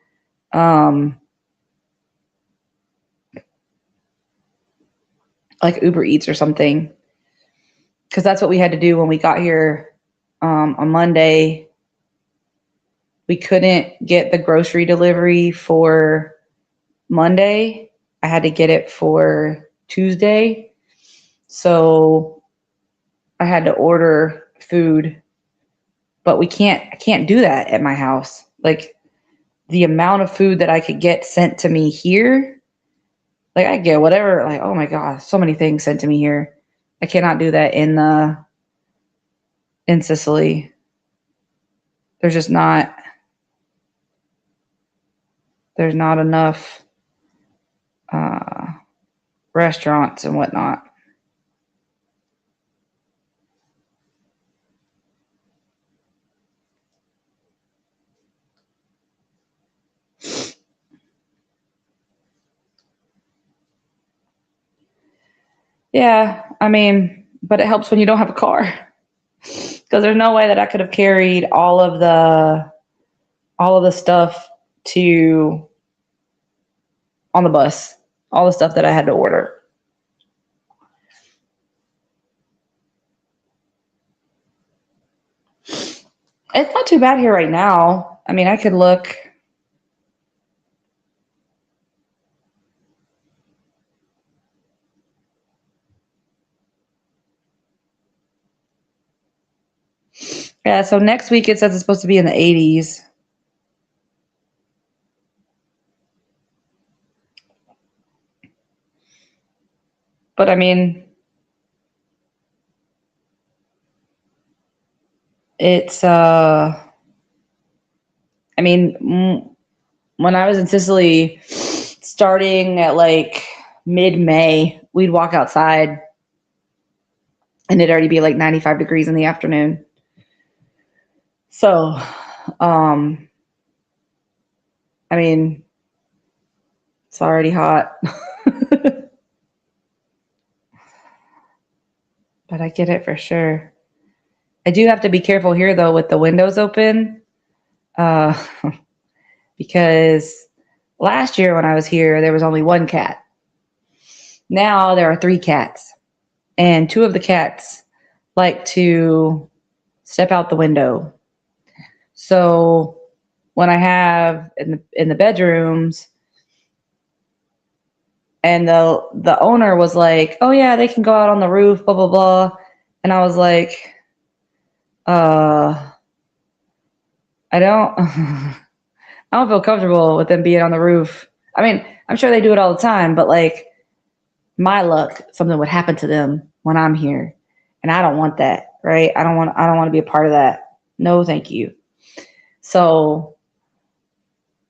like Uber Eats or something, because that's what we had to do when we got here on Monday. We couldn't get the grocery delivery for Monday. I had to get it for Tuesday. So I had to order food, but I can't do that at my house. Like the amount of food that I could get sent to me here, like I get whatever, like, oh my gosh, so many things sent to me here. I cannot do that in Sicily. There's just not enough restaurants and whatnot. Yeah, I mean, but it helps when you don't have a car, because there's no way that I could have carried all of the all of the stuff to on the bus, all the stuff that I had to order. It's not too bad here right now. I mean, I could look. Yeah, so next week it says it's supposed to be in the 80s. But I mean, it's I mean, when I was in Sicily, starting at like mid-May, we'd walk outside and it'd already be like 95 degrees in the afternoon. So, I mean, it's already hot. But I get it for sure. I do have to be careful here though with the windows open, uh, because last year when I was here, there was only one cat. Now there are 3 cats, and 2 of the cats like to step out the window. So when I have in the bedrooms, and the owner was like, "Oh yeah, they can go out on the roof, blah blah blah," and I was like, I don't, I don't feel comfortable with them being on the roof. I mean, I'm sure they do it all the time, but like, my luck, something would happen to them when I'm here, and I don't want that, right? I don't want to be a part of that. No, thank you. So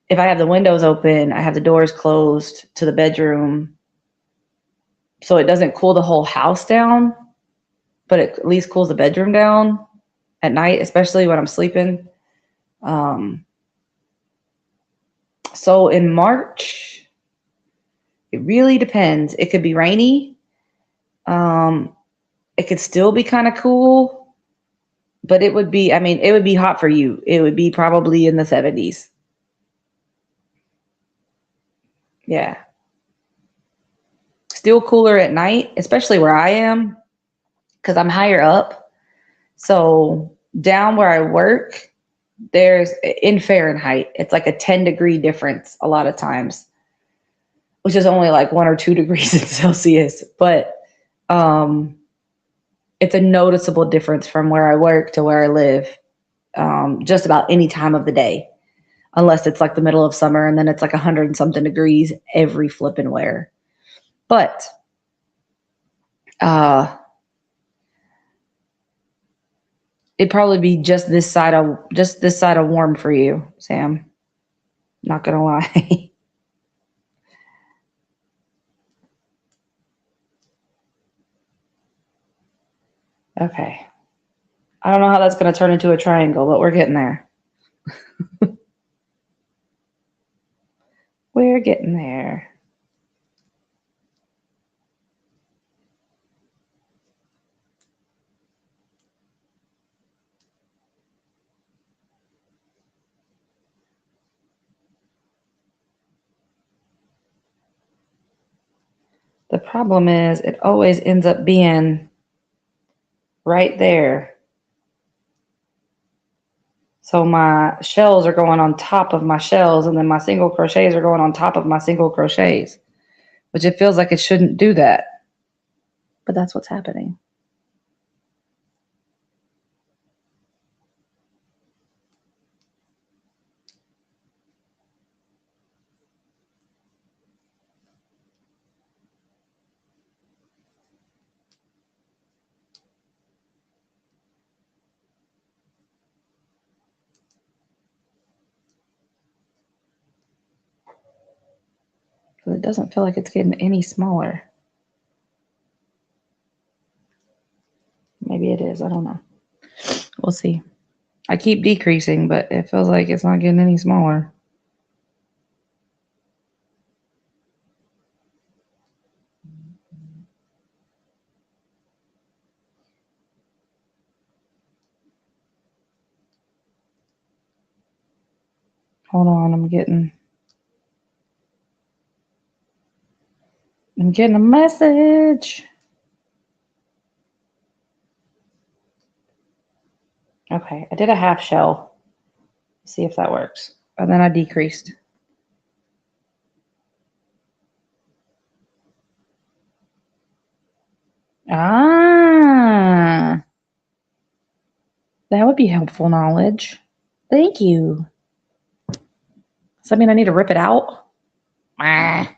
if I have the windows open, I have the doors closed to the bedroom, so it doesn't cool the whole house down, but it at least cools the bedroom down at night, especially when I'm sleeping. So in March, it really depends. It could be rainy. It could still be kind of cool, but it would be, I mean, it would be hot for you. It would be probably in the 70s. Yeah. Still cooler at night, especially where I am, because I'm higher up. So down where I work, there's in Fahrenheit, it's like a 10-degree difference a lot of times, which is only like 1 or 2 degrees in Celsius. But it's a noticeable difference from where I work to where I live, just about any time of the day, unless it's like the middle of summer and then it's like 100 and something degrees every flipping where. But it'd probably be just this side of warm for you, Sam. Not gonna lie. Okay. I don't know how that's gonna turn into a triangle, but we're getting there. We're getting there. The problem is it always ends up being right there. So my shells are going on top of my shells, and then my single crochets are going on top of my single crochets, which it feels like it shouldn't do that. But that's what's happening. It doesn't feel like it's getting any smaller. Maybe it is. I don't know. We'll see. I keep decreasing, but it feels like it's not getting any smaller. Hold on, I'm getting a message. Okay, I did a half shell. See if that works. And then I decreased. Ah, that would be helpful knowledge. Thank you. Does that mean I need to rip it out? Ah.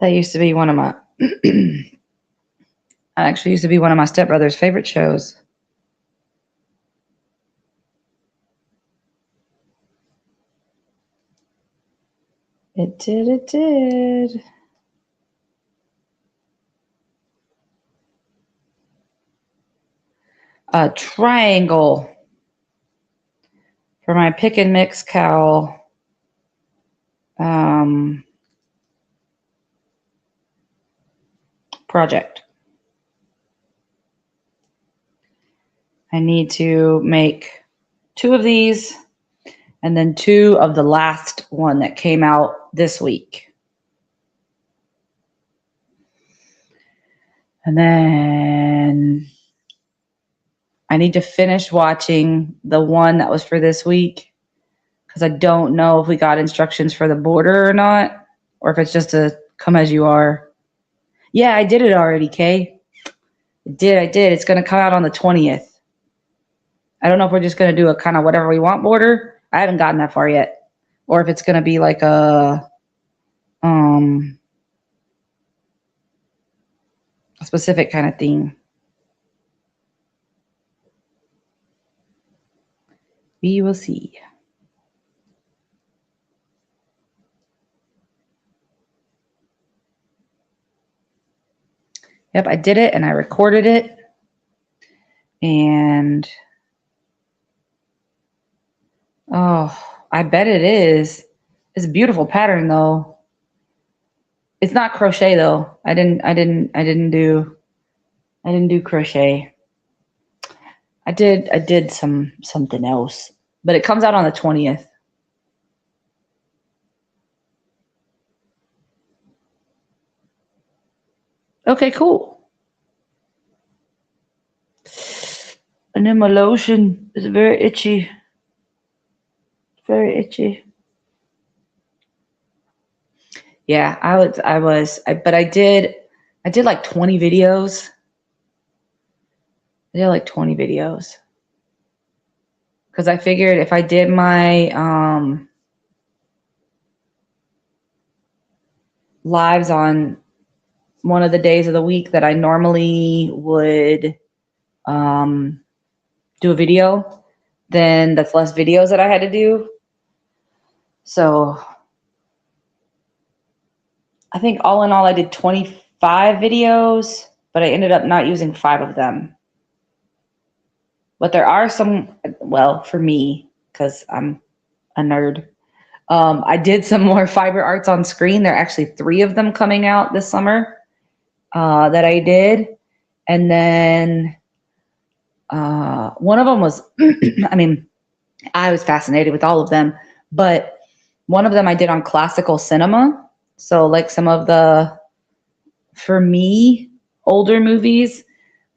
That used to be one of my actually used to be one of my stepbrother's favorite shows. It did, it did. A triangle for my pick and mix cowl. Project. I need to make 2 of these and then 2 of the last one that came out this week. And then I need to finish watching the one that was for this week because I don't know if we got instructions for the border or not, or if it's just a come as you are. Yeah, I did it already, Kay. I did. It's going to come out on the 20th. I don't know if we're just going to do a kind of whatever we want border. I haven't gotten that far yet. Or if it's going to be like a specific kind of theme. We will see. Yep, I did it and I recorded it. And oh, I bet it is. It's a beautiful pattern though. It's not crochet though. I didn't do crochet. I did something else. But it comes out on the 20th. Okay, cool. And then my lotion is very itchy. Very itchy. Yeah, but I did like 20 videos. I did like 20 videos. Because I figured if I did my lives on one of the days of the week that I normally would do a video, then that's less videos that I had to do. So I think all in all, I did 25 videos, but I ended up not using 5 of them. But there are some, well, for me, because I'm a nerd, I did some more fiber arts on screen. There are actually 3 of them coming out this summer that I did. And then one of them was, I mean, I was fascinated with all of them, but one of them I did on classical cinema. So like some of the, for me, older movies,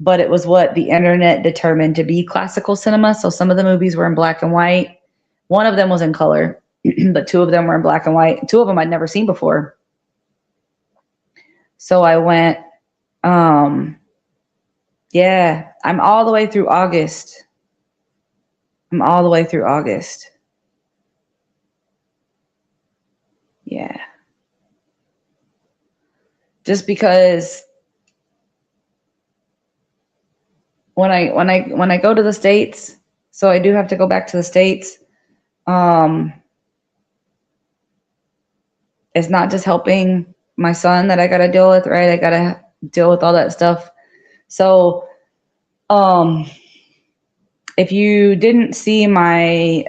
but it was what the internet determined to be classical cinema. So some of the movies were in black and white. One of them was in color, but 2 of them were in black and white. 2 of them I'd never seen before. So I went, yeah, I'm all the way through August. I'm all the way through August. Yeah. Just because when I go to the States, so I do have to go back to the States. It's not just helping my son that I got to deal with, right? I got to deal with all that stuff. So, if you didn't see my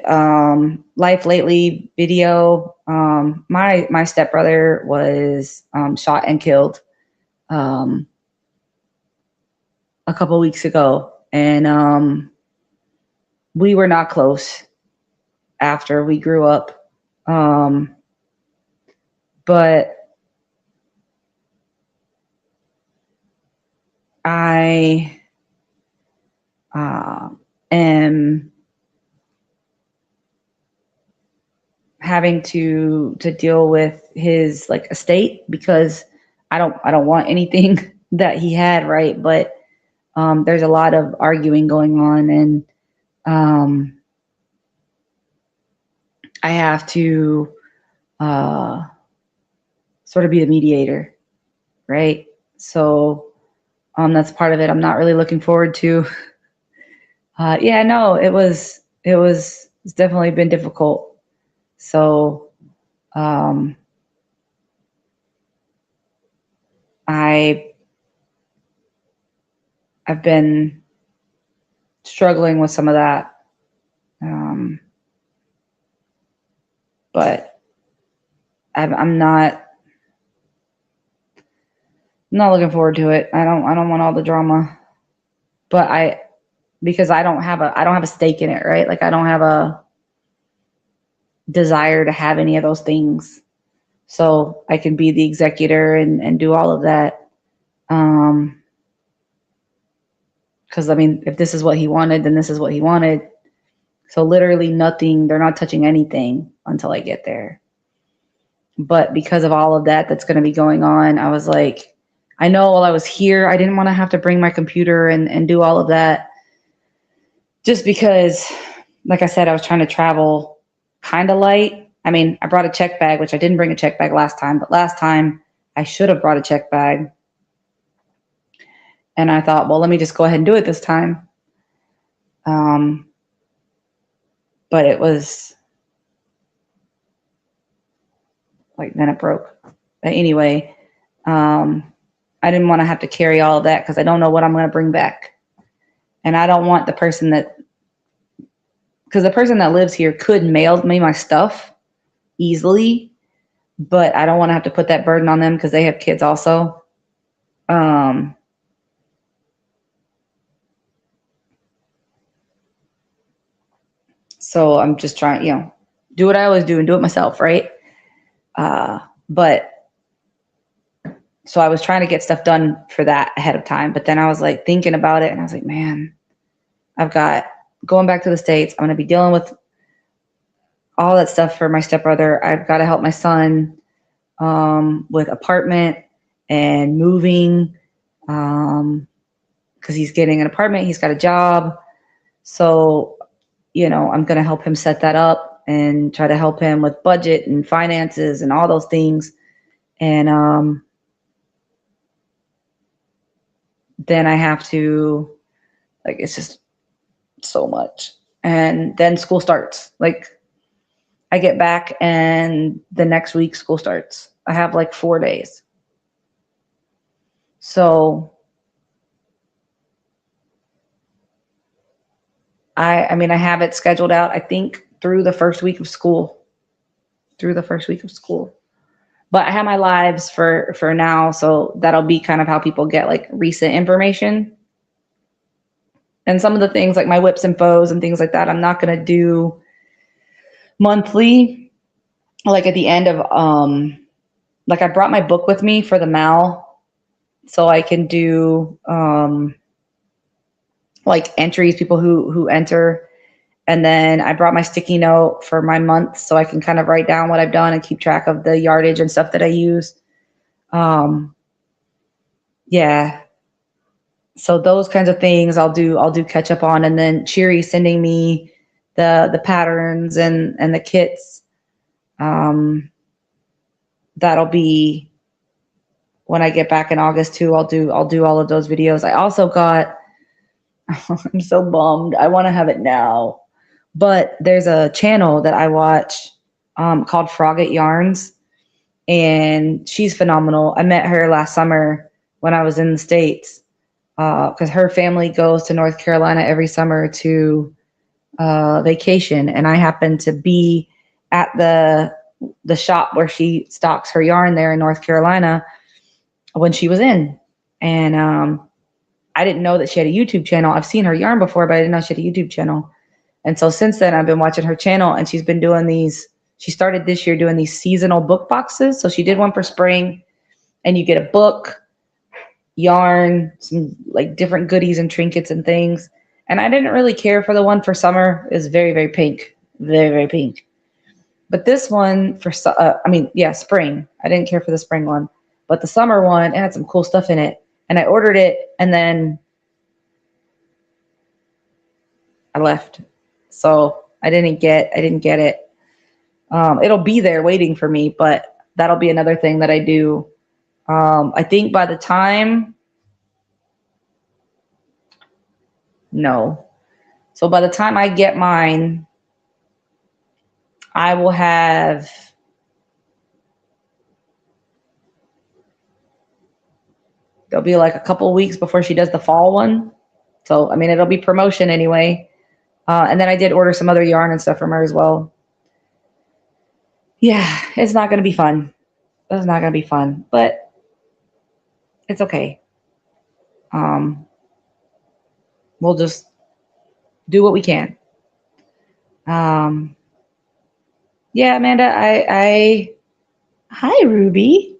life lately video, my stepbrother was shot and killed a couple weeks ago, and we were not close after we grew up, but I am having to deal with his like estate because I don't want anything that he had, right? But there's a lot of arguing going on, and I have to sort of be the mediator, right? So that's part of it. I'm not really looking forward to. Yeah, no, it's definitely been difficult. So I've been struggling with some of that, but I'm not looking forward to it. I don't want all the drama, but because I don't have a stake in it, right? Like I don't have a desire to have any of those things. So I can be the executor and do all of that. Because I mean, if this is what he wanted, then this is what he wanted. So literally nothing, they're not touching anything until I get there. But because of all of that that's going to be going on, I was like, I know while I was here, I didn't want to have to bring my computer and do all of that. Just because, like I said, I was trying to travel kind of light. I mean, I brought a check bag, which I didn't bring a check bag last time, but last time I should have brought a check bag. And I thought, well, let me just go ahead and do it this time. But it was like, then it broke. But anyway, I didn't want to have to carry all of that because I don't know what I'm going to bring back. And I don't want the person because the person that lives here could mail me my stuff easily, but I don't want to have to put that burden on them because they have kids also. So I'm just trying, do what I always do and do it myself, right? But so I was trying to get stuff done for that ahead of time, but then I was like thinking about it and I was like, man, I've got going back to the States. I'm going to be dealing with all that stuff for my stepbrother. I've got to help my son with apartment and moving because he's getting an apartment. He's got a job. So, I'm going to help him set that up and try to help him with budget and finances and all those things. And then I have to, like, it's just so much. And then school starts. Like, I get back and the next week school starts. I have like 4 days. So I mean, I have it scheduled out, I think, through the first week of school. But I have my lives for now, so that'll be kind of how people get like recent information. And some of the things like my whips and bows and things like that, I'm not going to do monthly. Like at the end of, like I brought my book with me for the MAL, so I can do like entries, people who enter. And then I brought my sticky note for my month so I can kind of write down what I've done and keep track of the yardage and stuff that I use. Yeah. So those kinds of things I'll do catch up on. And then Cheery sending me the patterns and the kits. That'll be when I get back in August too. I'll do all of those videos. I also got I'm so bummed. I want to have it now. But there's a channel that I watch called Frogget Yarns, and she's phenomenal. I met her last summer when I was in the States because her family goes to North Carolina every summer to vacation, and I happened to be at the shop where she stocks her yarn there in North Carolina when she was in. And I didn't know that she had a YouTube channel. I've seen her yarn before, but I didn't know she had a YouTube channel. And so since then, I've been watching her channel, and she's been doing these. She started this year doing these seasonal book boxes. So she did one for spring, and you get a book, yarn, some like different goodies and trinkets and things. And I didn't really care for the one for summer. It was very, very pink, very, very pink. But this one for, spring. I didn't care for the spring one, but the summer one, it had some cool stuff in it. And I ordered it, and then I left. So I didn't get it. It'll be there waiting for me, but that'll be another thing that I do. I think by the time, no. So by the time I get mine, I will have, there'll be like a couple weeks before she does the fall one. So, I mean, it'll be promotion anyway. And then I did order some other yarn and stuff from her as well. Yeah, it's not going to be fun. It's not going to be fun, but it's okay. We'll just do what we can. Yeah, Amanda, hi, Ruby.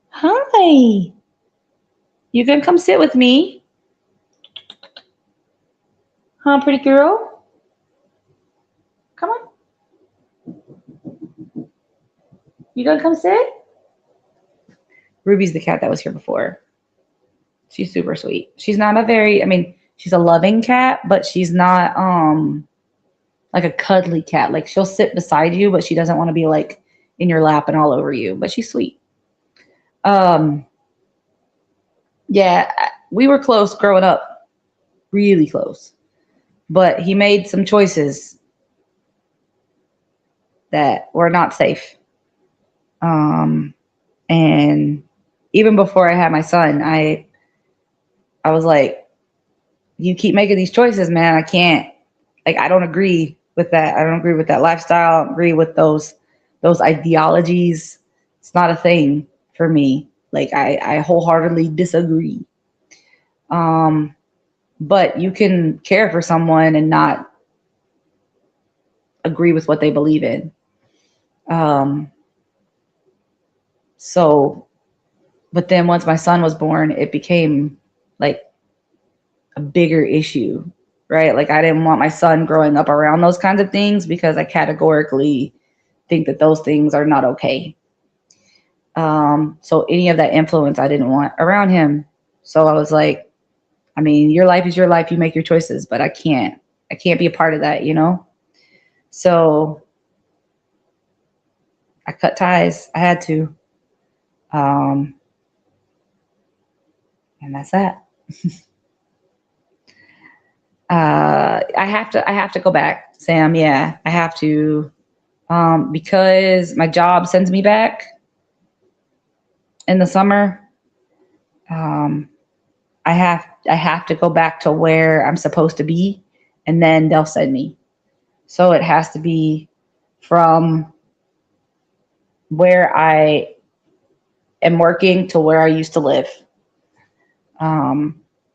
Hi. You gonna come sit with me? Huh, pretty girl? Come on. You gonna come sit? Ruby's the cat that was here before. She's super sweet. She's not she's a loving cat, but she's not like a cuddly cat. Like she'll sit beside you, but she doesn't want to be like in your lap and all over you, but she's sweet. Yeah, we were close growing up, really close, but he made some choices that were not safe. And even before I had my son, I was like, you keep making these choices, man. I can't, like, I don't agree with that. I don't agree with that lifestyle. I don't agree with those ideologies. It's not a thing for me. Like, I wholeheartedly disagree. But you can care for someone and not agree with what they believe in. But then once my son was born, it became like a bigger issue, right? Like I didn't want my son growing up around those kinds of things because I categorically think that those things are not okay. So any of that influence I didn't want around him. So I was like, I mean, your life is your life. You make your choices, but I can't be a part of that, you know? So I cut ties. I had to. And that's that. I have to go back, Sam. Yeah, I have to, because my job sends me back in the summer. I have to go back to where I'm supposed to be, and then they'll send me. So it has to be from where I am working to where I used to live.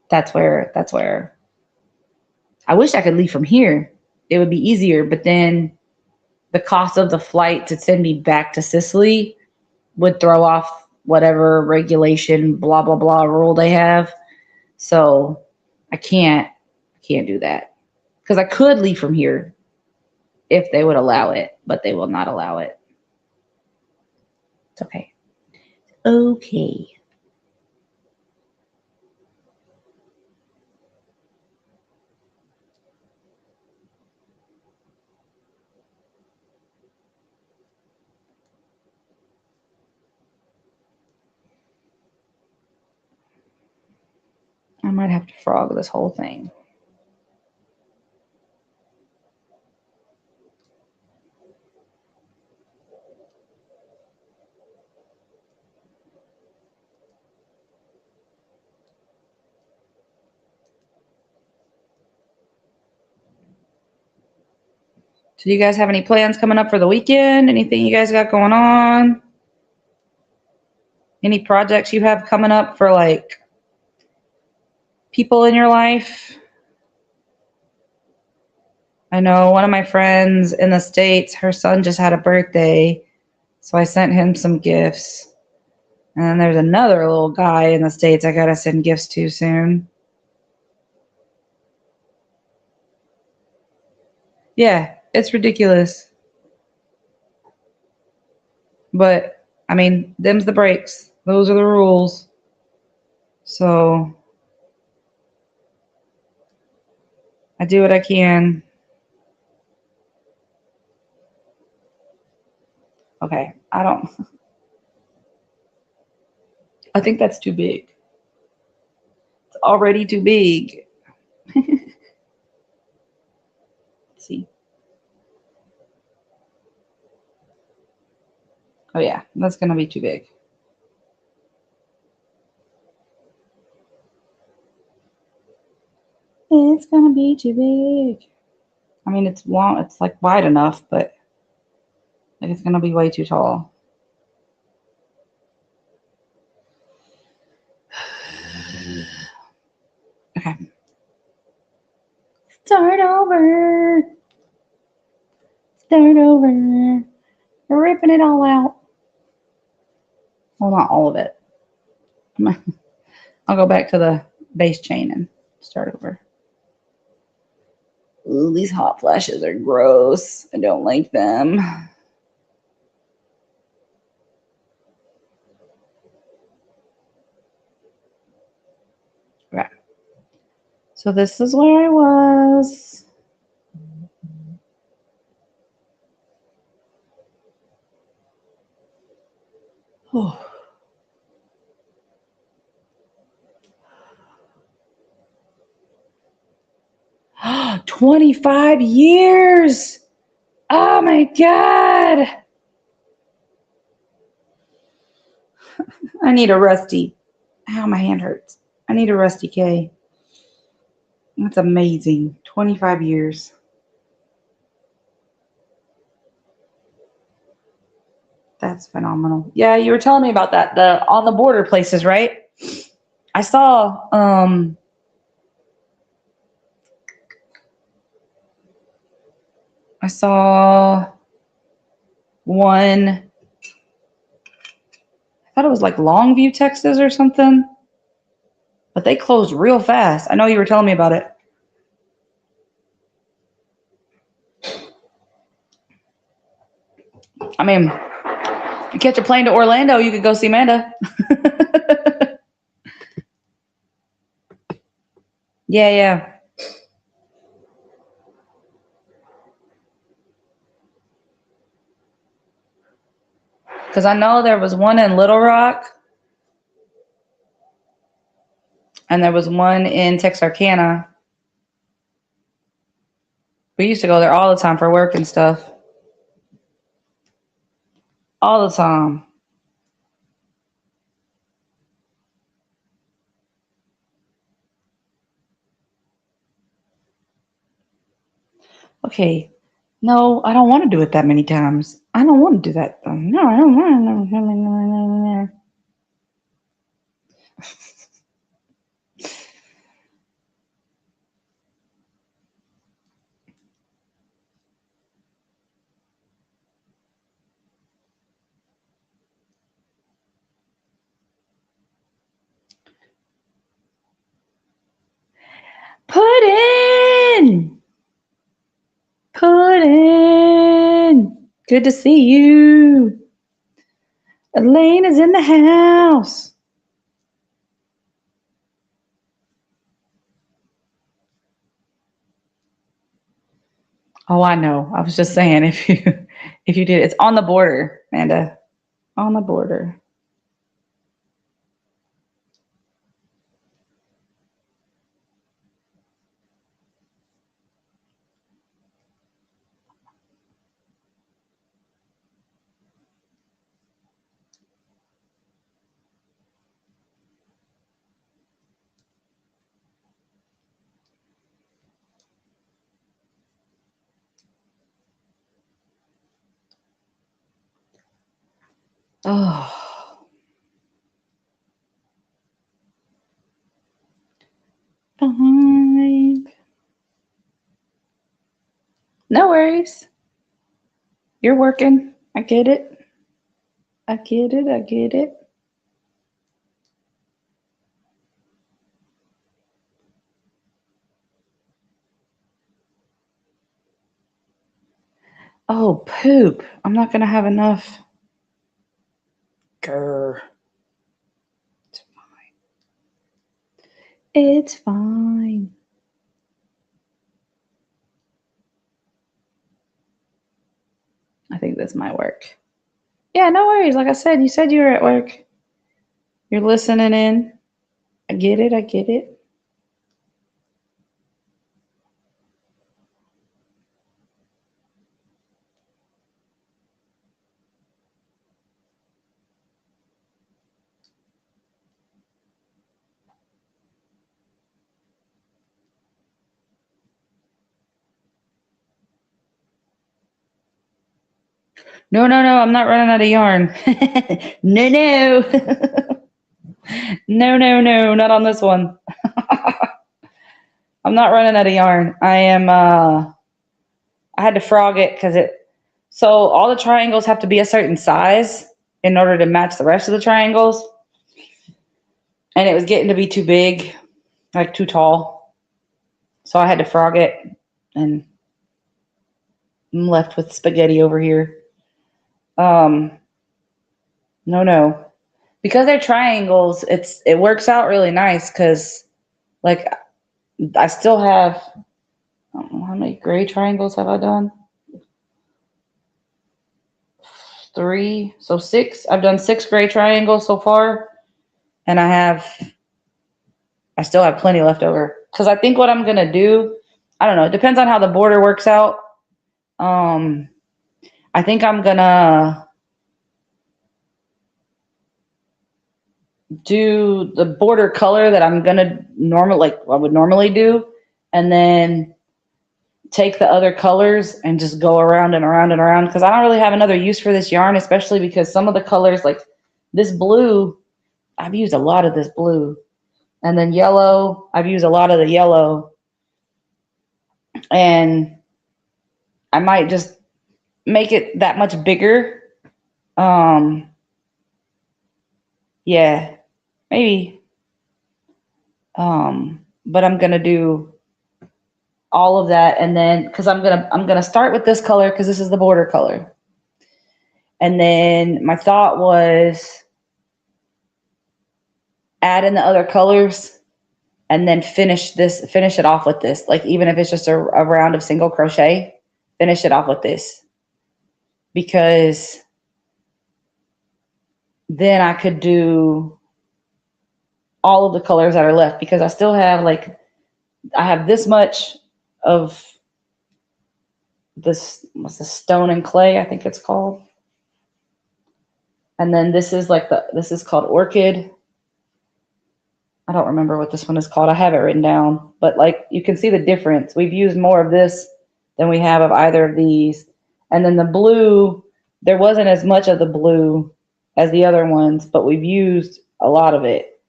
That's where I wish I could leave from here. It would be easier, but then the cost of the flight to send me back to Sicily would throw off whatever regulation, blah, blah, blah rule they have. So I can't do that because I could leave from here if they would allow it, but they will not allow it. It's okay. Okay. might have to frog this whole thing. So do you guys have any plans coming up for the weekend? Anything you guys got going on? Any projects you have coming up for like people in your life? I know one of my friends in the States, her son just had a birthday, so I sent him some gifts. And then there's another little guy in the States I gotta send gifts to soon. Yeah, it's ridiculous. But, I mean, them's the breaks. Those are the rules. So, I do what I can. Okay, I think that's too big. It's already too big. Let's see. Oh yeah, that's gonna be too big. It's gonna be too big. I mean, it's long. It's like wide enough, but like it's gonna be way too tall. Okay. Start over. Start over. We're ripping it all out. Well, not all of it. I'll go back to the base chain and start over. Ooh, these hot flashes are gross. I don't like them. Right. So this is where I was. Oh. 25 years. Oh my God. I need a rusty. Ow, my hand hurts. I need a rusty K. That's amazing. 25 years. That's phenomenal. Yeah, you were telling me about that. The on the border places, right? I saw one, I thought it was like Longview, Texas or something, but they closed real fast. I know you were telling me about it. I mean, you catch a plane to Orlando, you could go see Amanda. Yeah, yeah. Because I know there was one in Little Rock, and there was one in Texarkana. We used to go there all the time for work and stuff. All the time. Okay. No, I don't want to do it that many times. I don't want to do that. No, I don't want to. Put in. Put in. Good to see you. Elaine is in the house. Oh, I know. I was just saying if you did, it's on the border, Amanda. On the border. Oh. Fine. No worries. You're working. I get it. I get it. I get it. Oh, poop. I'm not going to have enough. Grr. It's fine. It's fine. I think this might work. Yeah, no worries. Like I said, you said you were at work. You're listening in. I get it. I get it. No, no, no. I'm not running out of yarn. No, no. No, no, no. Not on this one. I'm not running out of yarn. I had to frog it because so all the triangles have to be a certain size in order to match the rest of the triangles. And it was getting to be too big, like too tall. So I had to frog it, and I'm left with spaghetti over here. No, no. Because they're triangles, it works out really nice because like I still have, I don't know how many gray triangles have I done? 3, so 6. I've done 6 gray triangles so far, and I still have plenty left over. Because I think what I'm gonna do, I don't know, it depends on how the border works out. I think I'm gonna do the border color that I'm gonna like I would normally do, and then take the other colors and just go around and around and around, because I don't really have another use for this yarn, especially because some of the colors, like this blue, I've used a lot of this blue, and then yellow, I've used a lot of the yellow, and I might just make it that much bigger. Yeah, maybe. But I'm gonna do all of that, and then because I'm gonna start with this color because this is the border color, and then my thought was add in the other colors, and then finish it off with this. Like even if it's just a round of single crochet, finish it off with this, because then I could do all of the colors that are left, because I still have I have this much of this, what's the stone and clay, I think it's called. And then this is this is called orchid. I don't remember what this one is called. I have it written down, but like you can see the difference. We've used more of this than we have of either of these. And then the blue, there wasn't as much of the blue as the other ones, but we've used a lot of it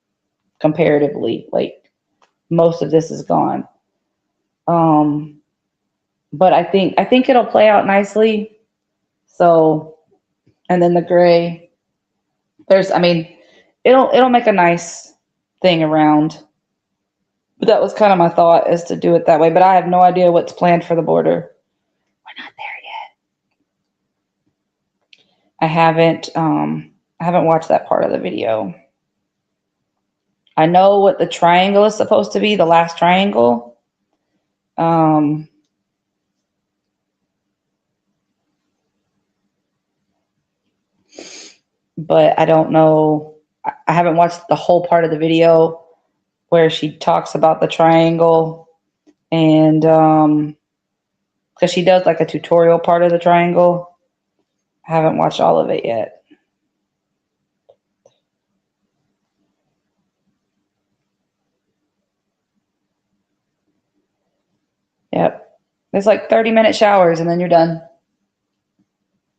comparatively. Like most of this is gone. But I think it'll play out nicely. So, and then the gray, I mean, it'll make a nice thing around. But that was kind of my thought, is to do it that way. But I have no idea what's planned for the border. We're not there yet. I haven't watched that part of the video. I know what the triangle is supposed to be, the last triangle. But I don't know. I haven't watched the whole part of the video where she talks about the triangle, and because she does like a tutorial part of the triangle. I haven't watched all of it yet. Yep. It's like 30-minute showers and then you're done.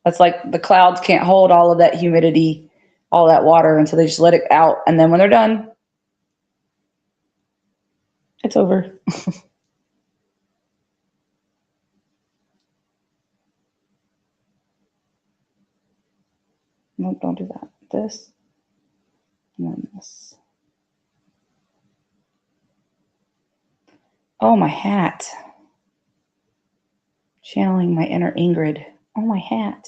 That's like the clouds can't hold all of that humidity, all that water, and so they just let it out. And then when they're done, it's over. Nope, don't do that. This, and then this. Oh, my hat. Channeling my inner Ingrid. Oh, my hat.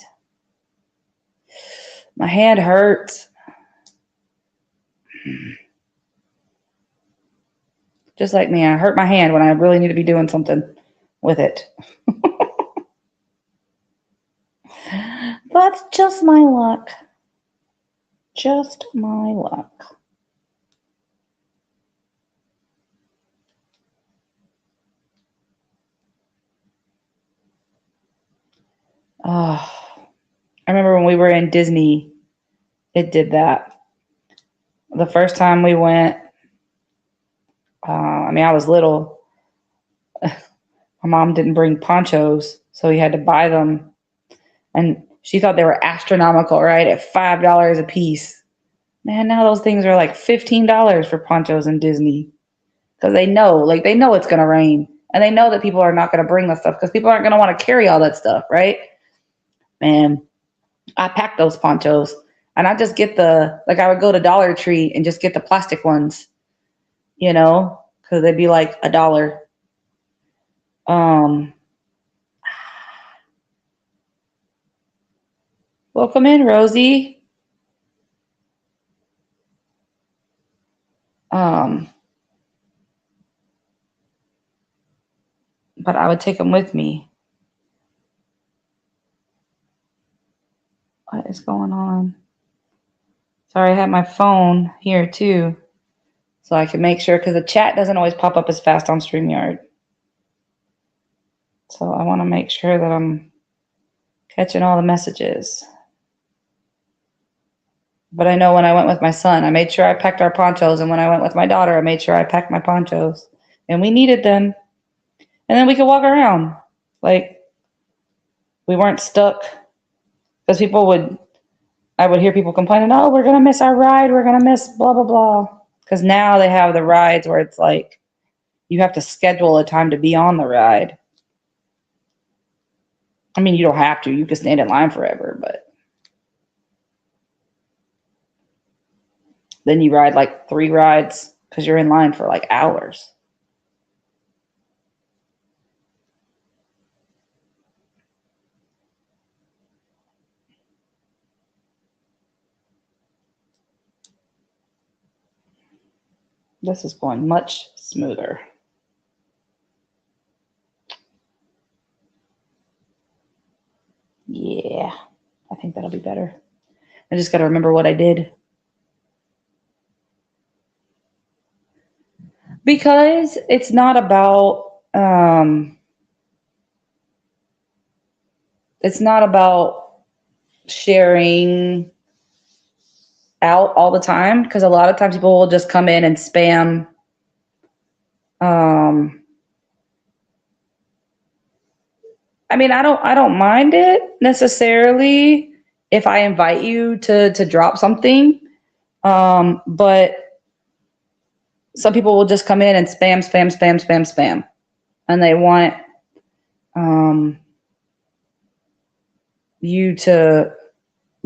My hand hurts. Just like me, I hurt my hand when I really need to be doing something with it. That's just my luck. Just my luck. Oh, I remember when we were in Disney, it did that. The first time we went, I was little. My mom didn't bring ponchos, so we had to buy them. And she thought they were astronomical, right? At $5 a piece. Man, now those things are like $15 for ponchos in Disney. Because they know it's going to rain. And they know that people are not going to bring that stuff because people aren't going to want to carry all that stuff, right? Man, I packed those ponchos. And I just get I would go to Dollar Tree and just get the plastic ones, because they'd be like $1. Welcome in, Rosie. But I would take them with me. What is going on? Sorry, I have my phone here too, so I can make sure, because the chat doesn't always pop up as fast on StreamYard. So I want to make sure that I'm catching all the messages. But I know when I went with my son, I made sure I packed our ponchos. And when I went with my daughter, I made sure I packed my ponchos. And we needed them. And then we could walk around. Like, we weren't stuck. Because I would hear people complaining, oh, we're going to miss our ride. We're going to miss blah, blah, blah. Because now they have the rides where it's like, you have to schedule a time to be on the ride. I mean, you don't have to. You can stand in line forever, but then you ride like 3 rides because you're in line for like hours. This is going much smoother. Yeah, I think that'll be better. I just got to remember what I did. Because it's not about sharing out all the time, because a lot of times people will just come in and spam I mean, I don't mind it necessarily if I invite you to drop something. But some people will just come in and spam. And they want you to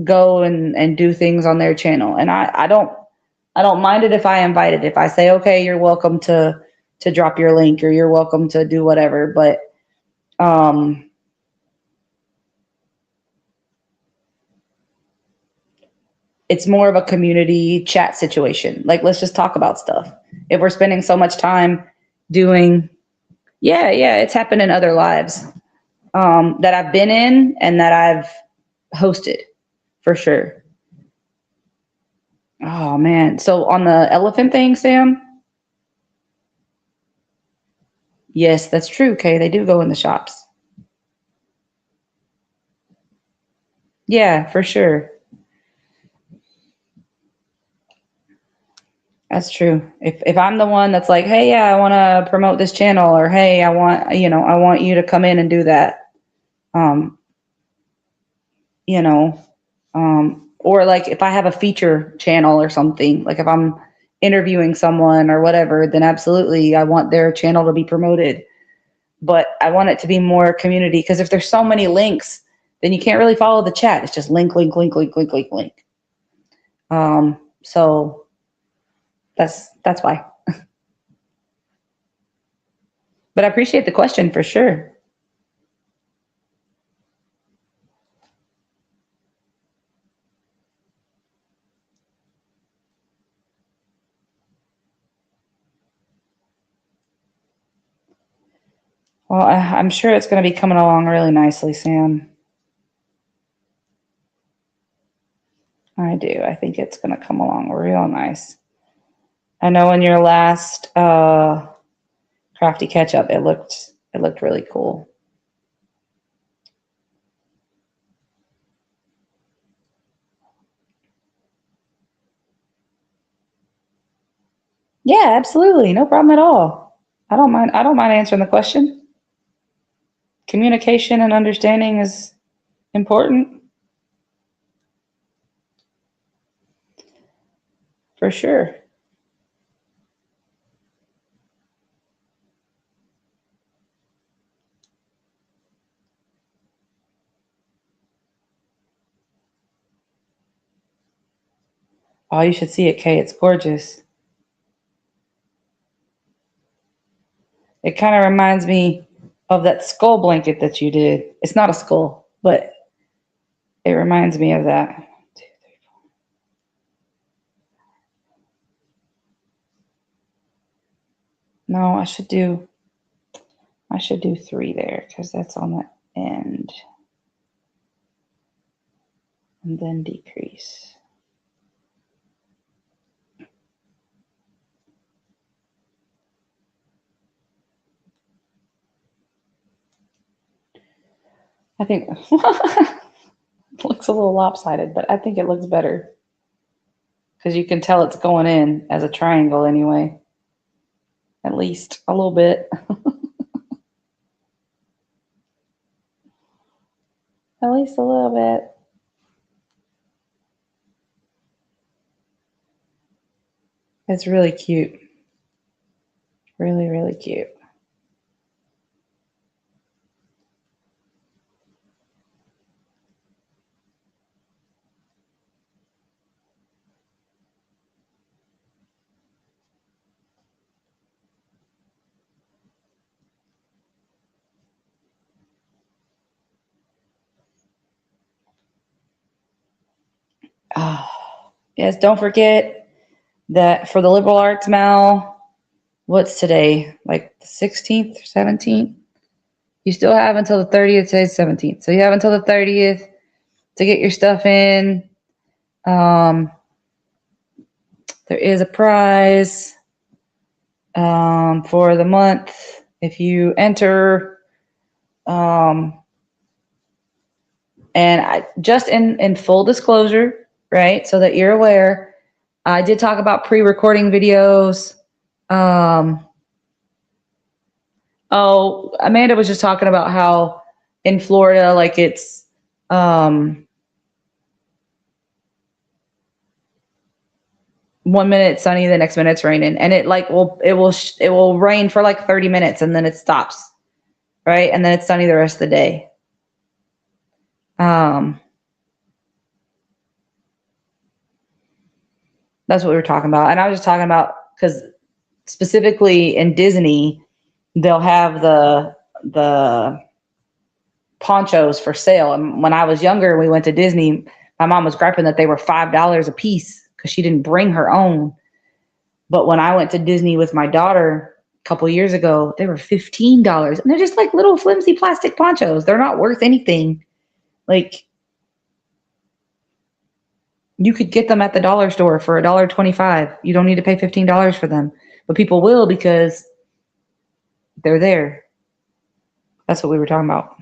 go and do things on their channel. And I don't mind it if I invite it. If I say, okay, you're welcome to drop your link, or you're welcome to do whatever. But it's more of a community chat situation. Like, let's just talk about stuff. If we're spending so much time doing, yeah, it's happened in other lives that I've been in and that I've hosted, for sure. Oh, man. So on the elephant thing, Sam? Yes, that's true, Kay. They do go in the shops. Yeah, for sure. That's true. If I'm the one that's like, hey, yeah, I want to promote this channel, or hey, I want you to come in and do that. you know, or like if I have a feature channel or something, like if I'm interviewing someone or whatever, then absolutely I want their channel to be promoted. But I want it to be more community, because if there's so many links, then you can't really follow the chat. It's just link, link, link, link, link, link, link. So that's why. But I appreciate the question for sure. Well, I'm sure it's going to be coming along really nicely, Sam. I do. I think it's going to come along real nice. I know in your last crafty catch up, it looked really cool. Yeah, absolutely. No problem at all. I don't mind answering the question. Communication and understanding is important. For sure. Oh, you should see it, Kay. It's gorgeous. It kind of reminds me of that skull blanket that you did. It's not a skull, but it reminds me of that. 1, 2, 3, 4. No, I should do 3 there because that's on the end. And then decrease. I think it looks a little lopsided, but I think it looks better because you can tell it's going in as a triangle anyway. At least a little bit. At least a little bit. It's really cute. Really, really cute. Oh, yes, don't forget that for the liberal arts Mal, what's today? Like the 16th or 17th? You still have until the 30th. Today's 17th. So you have until the 30th to get your stuff in. There is a prize for the month if you enter. And I just in full disclosure, right, so that you're aware, I did talk about pre-recording videos. Oh, Amanda was just talking about how in Florida, like it's 1 minute it's sunny, the next minute it's raining, and it will rain for like 30 minutes and then it stops, right, and then it's sunny the rest of the day. That's what we were talking about, and I was just talking about because specifically in Disney, they'll have the ponchos for sale. And when I was younger, we went to Disney. My mom was griping that they were $5 a piece because she didn't bring her own. But when I went to Disney with my daughter a couple years ago, they were $15, and they're just like little flimsy plastic ponchos. They're not worth anything. Like you could get them at the dollar store for $1.25. You don't need to pay $15 for them, but people will because they're there. That's what we were talking about.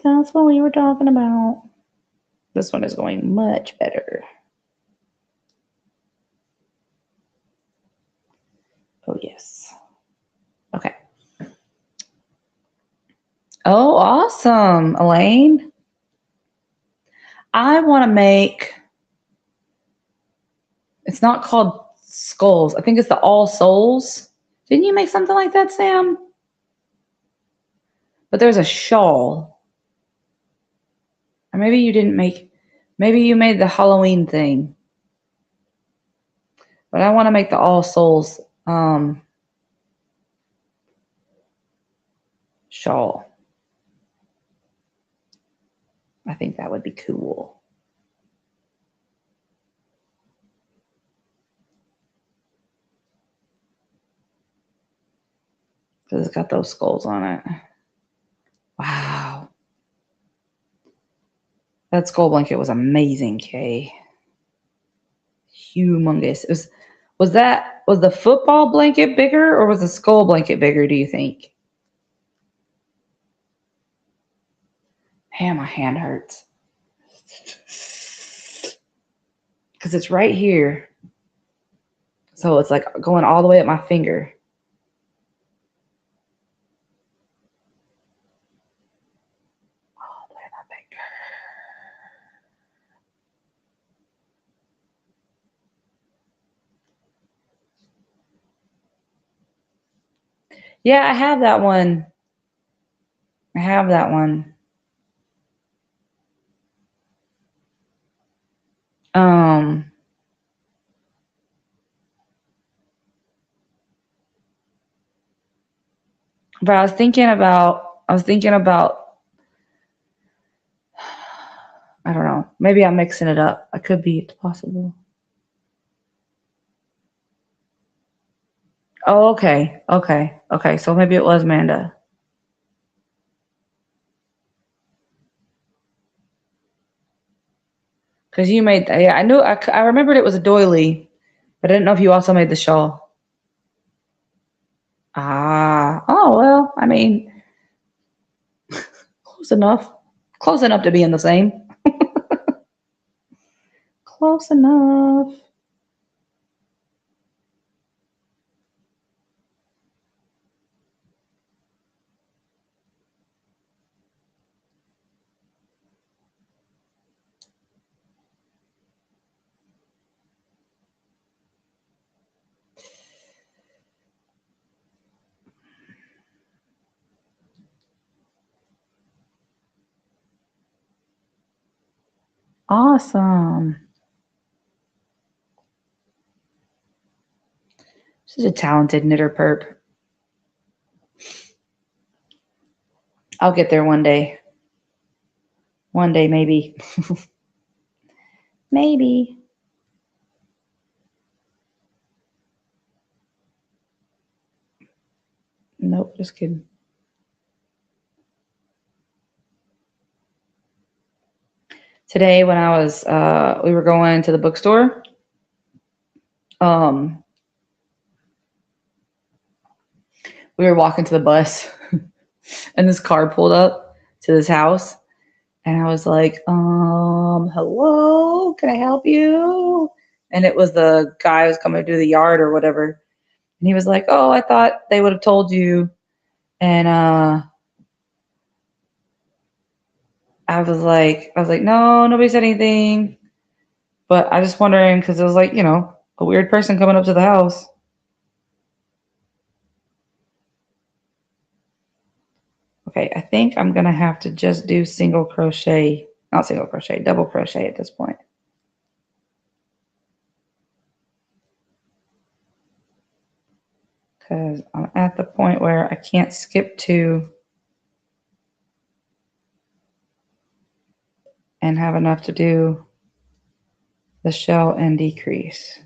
That's what we were talking about. This one is going much better. Oh, yes. Okay. Oh, awesome, Elaine. I want to make, it's not called skulls. I think it's the All Souls. Didn't you make something like that, Sam? But there's a shawl. Or maybe you didn't make, maybe you made the Halloween thing. But I want to make the All Souls shawl. I think that would be cool. Because it's got those skulls on it. Wow. That skull blanket was amazing, Kay. Humongous. It was the football blanket bigger or was the skull blanket bigger, do you think? Man, my hand hurts. Because it's right here. So it's like going all the way up my finger. All the way up my finger. Yeah, I have that one. I have that one. But I was thinking about, I don't know. Maybe I'm mixing it up. I could be. It's possible. Oh, okay. Okay. Okay. So maybe it was Manda. Because you made, yeah, I knew, I remembered it was a doily, but I didn't know if you also made the shawl. Ah, oh, well, I mean, close enough. Close enough to be in the same. Close enough. Awesome. Such a talented knitter perp. I'll get there one day. One day, maybe. Maybe. Nope, just kidding. Today, when I was, we were going to the bookstore. We were walking to the bus, and this car pulled up to this house, and I was like, hello, can I help you? And it was the guy who was coming to do the yard or whatever. And he was like, oh, I thought they would have told you. And I was like, no, nobody said anything. But I just wondering, because it was like, a weird person coming up to the house. Okay, I think I'm going to have to just do single crochet, not single crochet, double crochet at this point. Because I'm at the point where I can't skip 2 and have enough to do the shell and decrease.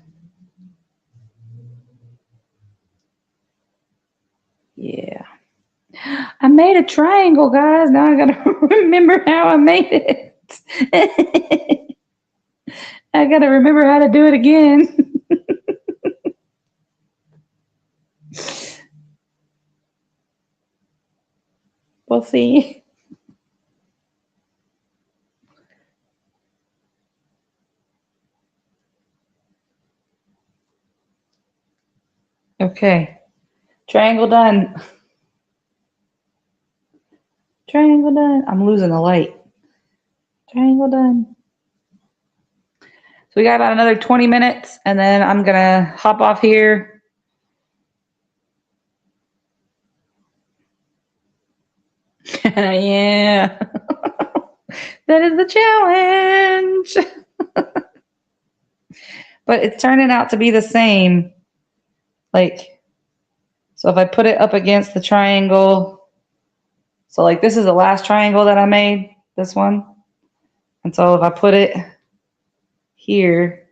Yeah. I made a triangle, guys. Now I gotta remember how I made it. I gotta remember how to do it again. We'll see. Okay. Triangle done. Triangle done. I'm losing the light. Triangle done. So we got about another 20 minutes and then I'm going to hop off here. Yeah. That is the challenge. But it's turning out to be the same. Like, so if I put it up against the triangle, so like this is the last triangle that I made, this one. And so if I put it here,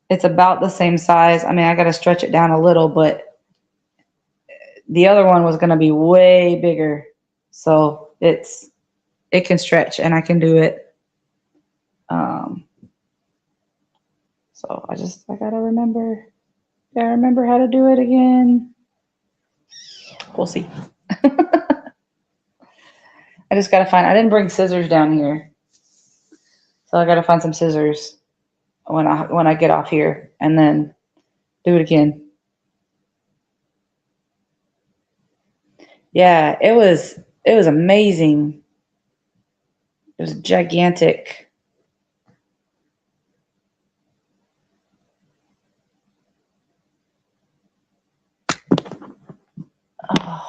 it's about the same size. I mean, I got to stretch it down a little, but the other one was going to be way bigger. So it can stretch and I can do it. So I got to remember how to do it again. We'll see. I just got to find, I didn't bring scissors down here. So I got to find some scissors when I get off here and then do it again. Yeah, it was amazing. It was gigantic. Oh.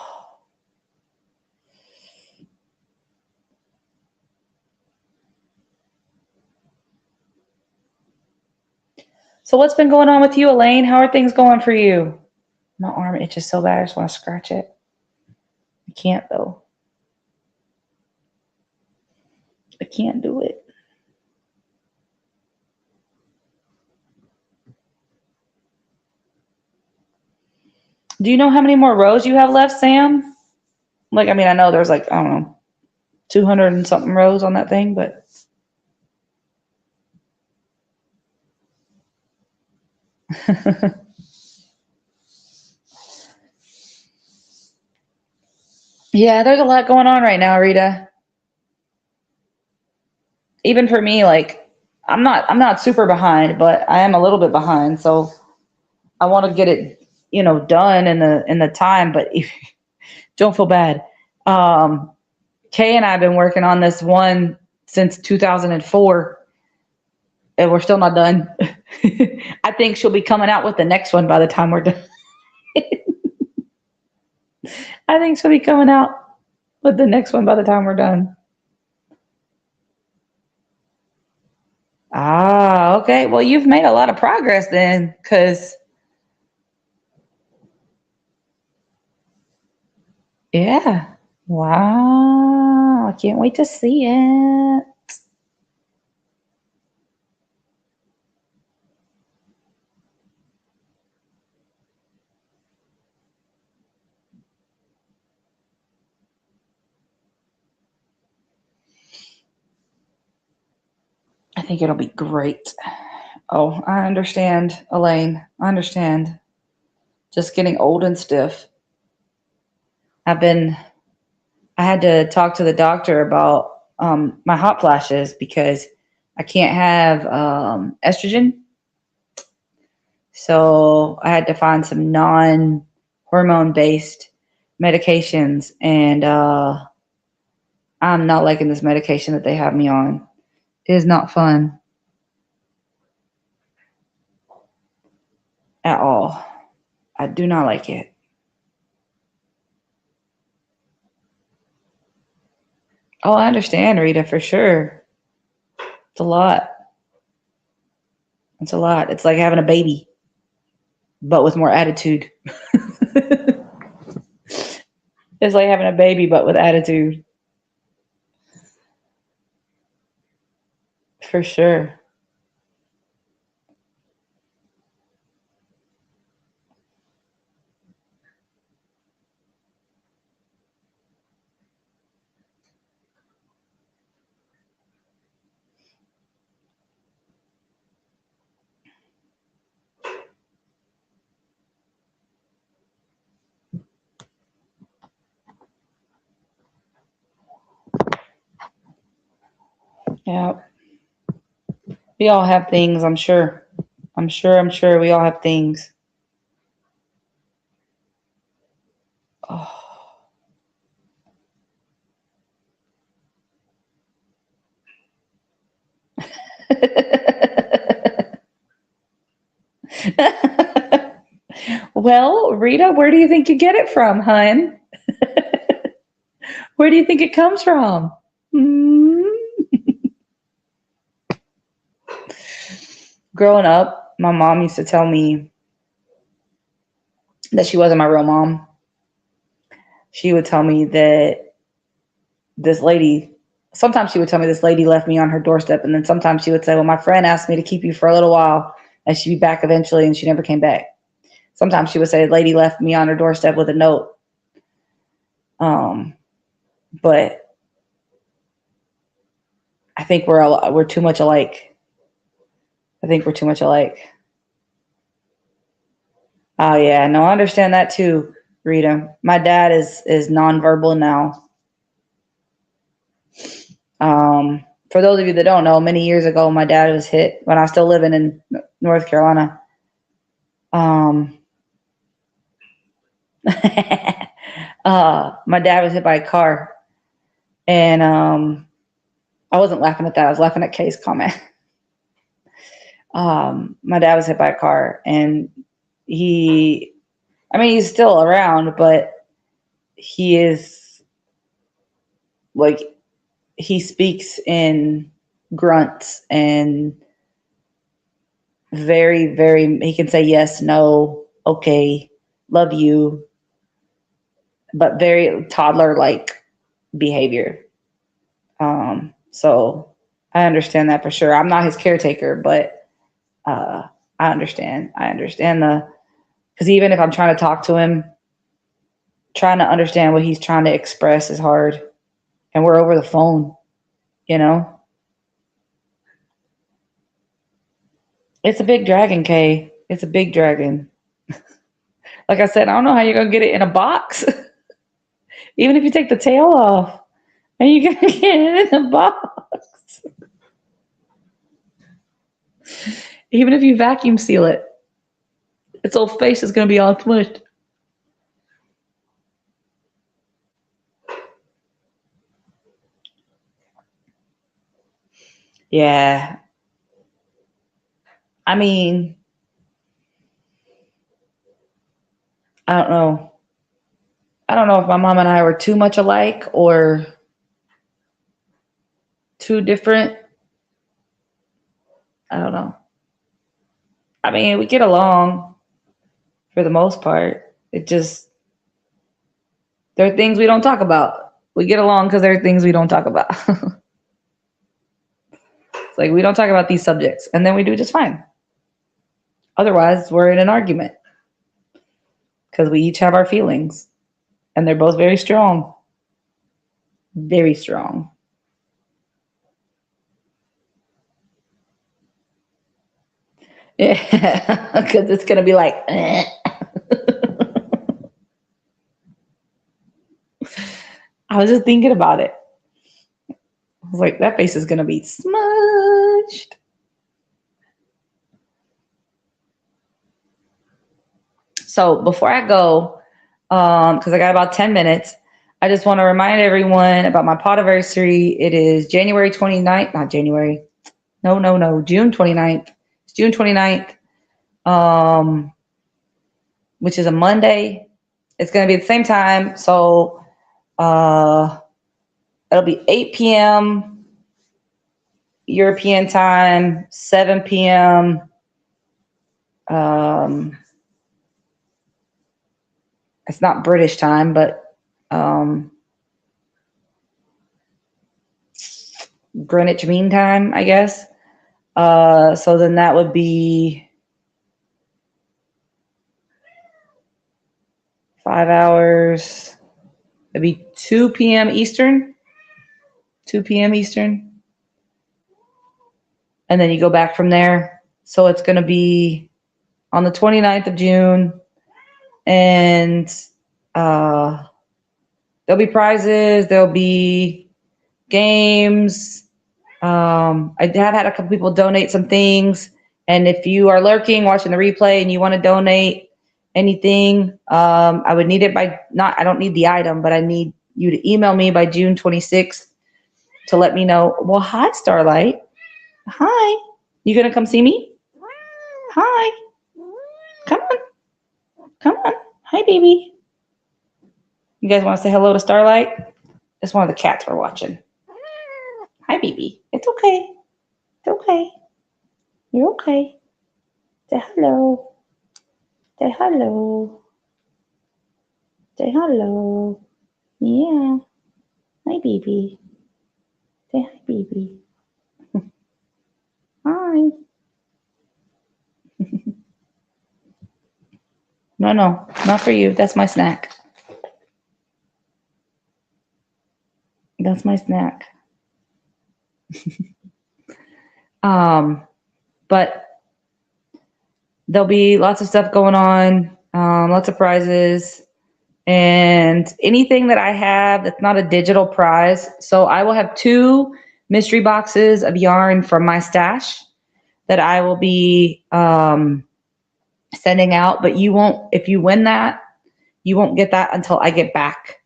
So what's been going on with you, Elaine? How are things going for you? My arm itches so bad, I just want to scratch it. I can't though. I can't do it. Do you know how many more rows you have left, Sam? Like, I mean, I know there's like, I don't know, 200 and something rows on that thing, but. Yeah, there's a lot going on right now, Rita. Even for me, like I'm not super behind, but I am a little bit behind. So I want to get it, done in the time, but don't feel bad. Kay and I have been working on this one since 2004 and we're still not done. I think she'll be coming out with the next one by the time we're done. I think she'll be coming out with the next one by the time we're done. Ah, okay. Well, you've made a lot of progress then, because yeah. Wow. I can't wait to see it. I think it'll be great. Oh, I understand, Elaine. I understand. Just getting old and stiff. I had to talk to the doctor about my hot flashes because I can't have estrogen. So I had to find some non-hormone based medications, and I'm not liking this medication that they have me on. It is not fun at all. I do not like it. Oh, I understand, Rita, for sure. It's a lot. It's a lot. It's like having a baby, but with more attitude. It's like having a baby, but with attitude. For sure. Yeah. We all have things, I'm sure. I'm sure we all have things. Oh. Well, Rita, where do you think you get it from, hun? Where do you think it comes from? Mm. Growing up, my mom used to tell me that she wasn't my real mom. She would tell me that this lady, sometimes she would tell me this lady left me on her doorstep. And then sometimes she would say, well, my friend asked me to keep you for a little while and she'd be back eventually, and she never came back. Sometimes she would say, lady left me on her doorstep with a note. But I think we're too much alike. I think we're too much alike. Oh yeah, no, I understand that too, Rita. My dad is nonverbal now. For those of you that don't know, many years ago, my dad was hit when I was still living in North Carolina. My dad was hit by a car, and I wasn't laughing at that. I was laughing at Kay's comment. My dad was hit by a car, and he's still around, but he is like, he speaks in grunts and very, very, he can say yes, no, okay, love you, but very toddler-like behavior. So I understand that for sure. I'm not his caretaker, but I understand. Because even if I'm trying to talk to him, trying to understand what he's trying to express is hard. And we're over the phone, you know? It's a big dragon, Kay. It's a big dragon. Like I said, I don't know how you're going to get it in a box. Even if you take the tail off, and you're going to get it in a box. Even if you vacuum seal it, its old face is going to be all smushed. Yeah. I mean, I don't know. I don't know if my mom and I were too much alike or too different. I don't know. I mean, we get along for the most part. It just, there are things we don't talk about. We get along because there are things we don't talk about. It's like, we don't talk about these subjects, and then we do just fine. Otherwise, we're in an argument because we each have our feelings, and they're both very strong. Very strong. Yeah, because it's going to be like, eh. I was just thinking about it. I was like, that face is going to be smudged. So before I go, because I got about 10 minutes, I just want to remind everyone about my podiversary. It is January 29th, not January. No, June 29th. It's June 29th, which is a Monday. It's going to be at the same time. So it'll be 8 p.m. European time, 7 p.m. It's not British time, but Greenwich Mean Time, I guess. So then that would be 5 hours. It'd be 2 p.m. Eastern. 2 p.m. Eastern. And then you go back from there. So it's going to be on the 29th of June. And there'll be prizes. There'll be games. I have had a couple people donate some things. And if you are lurking, watching the replay, and you want to donate anything, I would need it by, I don't need the item, but I need you to email me by June 26th to let me know. Well, hi, Starlight. Hi. You gonna come see me? Hi. Come on. Come on. Hi, baby. You guys want to say hello to Starlight? It's one of the cats we're watching. Hi, baby. It's okay. It's okay. You're okay. Say hello. Say hello. Say hello. Yeah. Hi, baby. Say hi, baby. Hi. No, not for you. That's my snack. That's my snack. But there'll be lots of stuff going on, lots of prizes, and anything that I have that's not a digital prize. So I will have 2 mystery boxes of yarn from my stash that I will be sending out. But you won't, if you win that, you won't get that until I get back.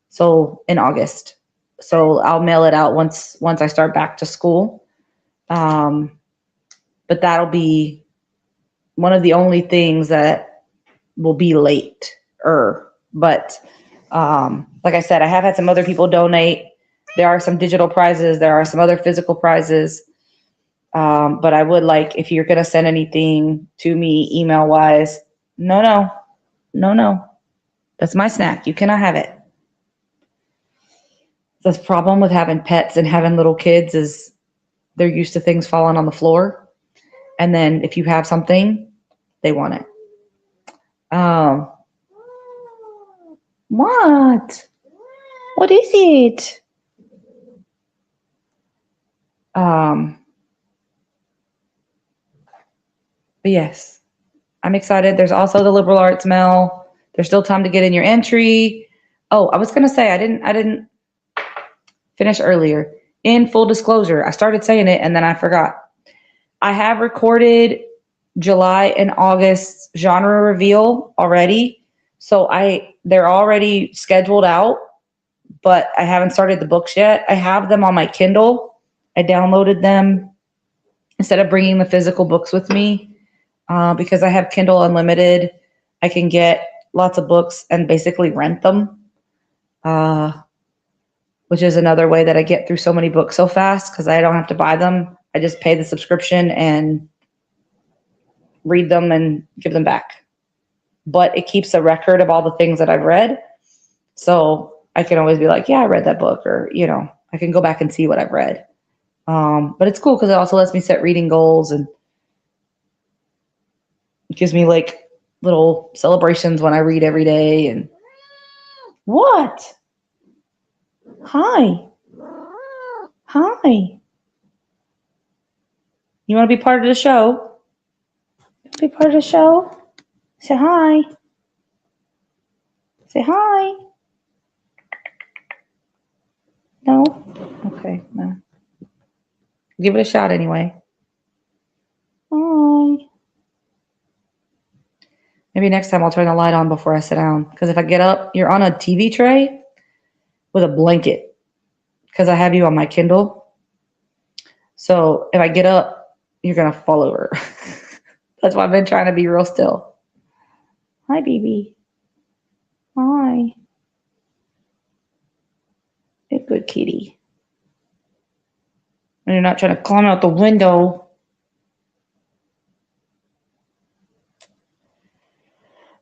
So in August. So I'll mail it out once I start back to school. But that'll be one of the only things that will be late. But like I said, I have had some other people donate. There are some digital prizes. There are some other physical prizes. But I would like, if you're going to send anything to me email wise, no. That's my snack. You cannot have it. The problem with having pets and having little kids is they're used to things falling on the floor. And then if you have something, they want it. What? What is it? But yes, I'm excited. There's also the liberal arts mail. There's still time to get in your entry. Oh, I was gonna say I didn't finish earlier. In full disclosure, I started saying it and then I forgot. I have recorded July and August genre reveal already. So they're already scheduled out, but I haven't started the books yet. I have them on my Kindle. I downloaded them instead of bringing the physical books with me because I have Kindle Unlimited. I can get lots of books and basically rent them, which is another way that I get through so many books so fast because I don't have to buy them. I just pay the subscription and read them and give them back. But it keeps a record of all the things that I've read. So I can always be like, yeah, I read that book, or, I can go back and see what I've read. But it's cool because it also lets me set reading goals and it gives me like little celebrations when I read every day. And what? Hi. Hi. You want to be part of the show? Be part of the show? Say hi. Say hi. No? Okay, no. Give it a shot anyway. Hi. Maybe next time I'll turn the light on before I sit down. Because if I get up, you're on a TV tray with a blanket. Because I have you on my Kindle. So if I get up, you're going to fall over. That's why I've been trying to be real still. Hi, baby. Hi. You're a good kitty. And you're not trying to climb out the window.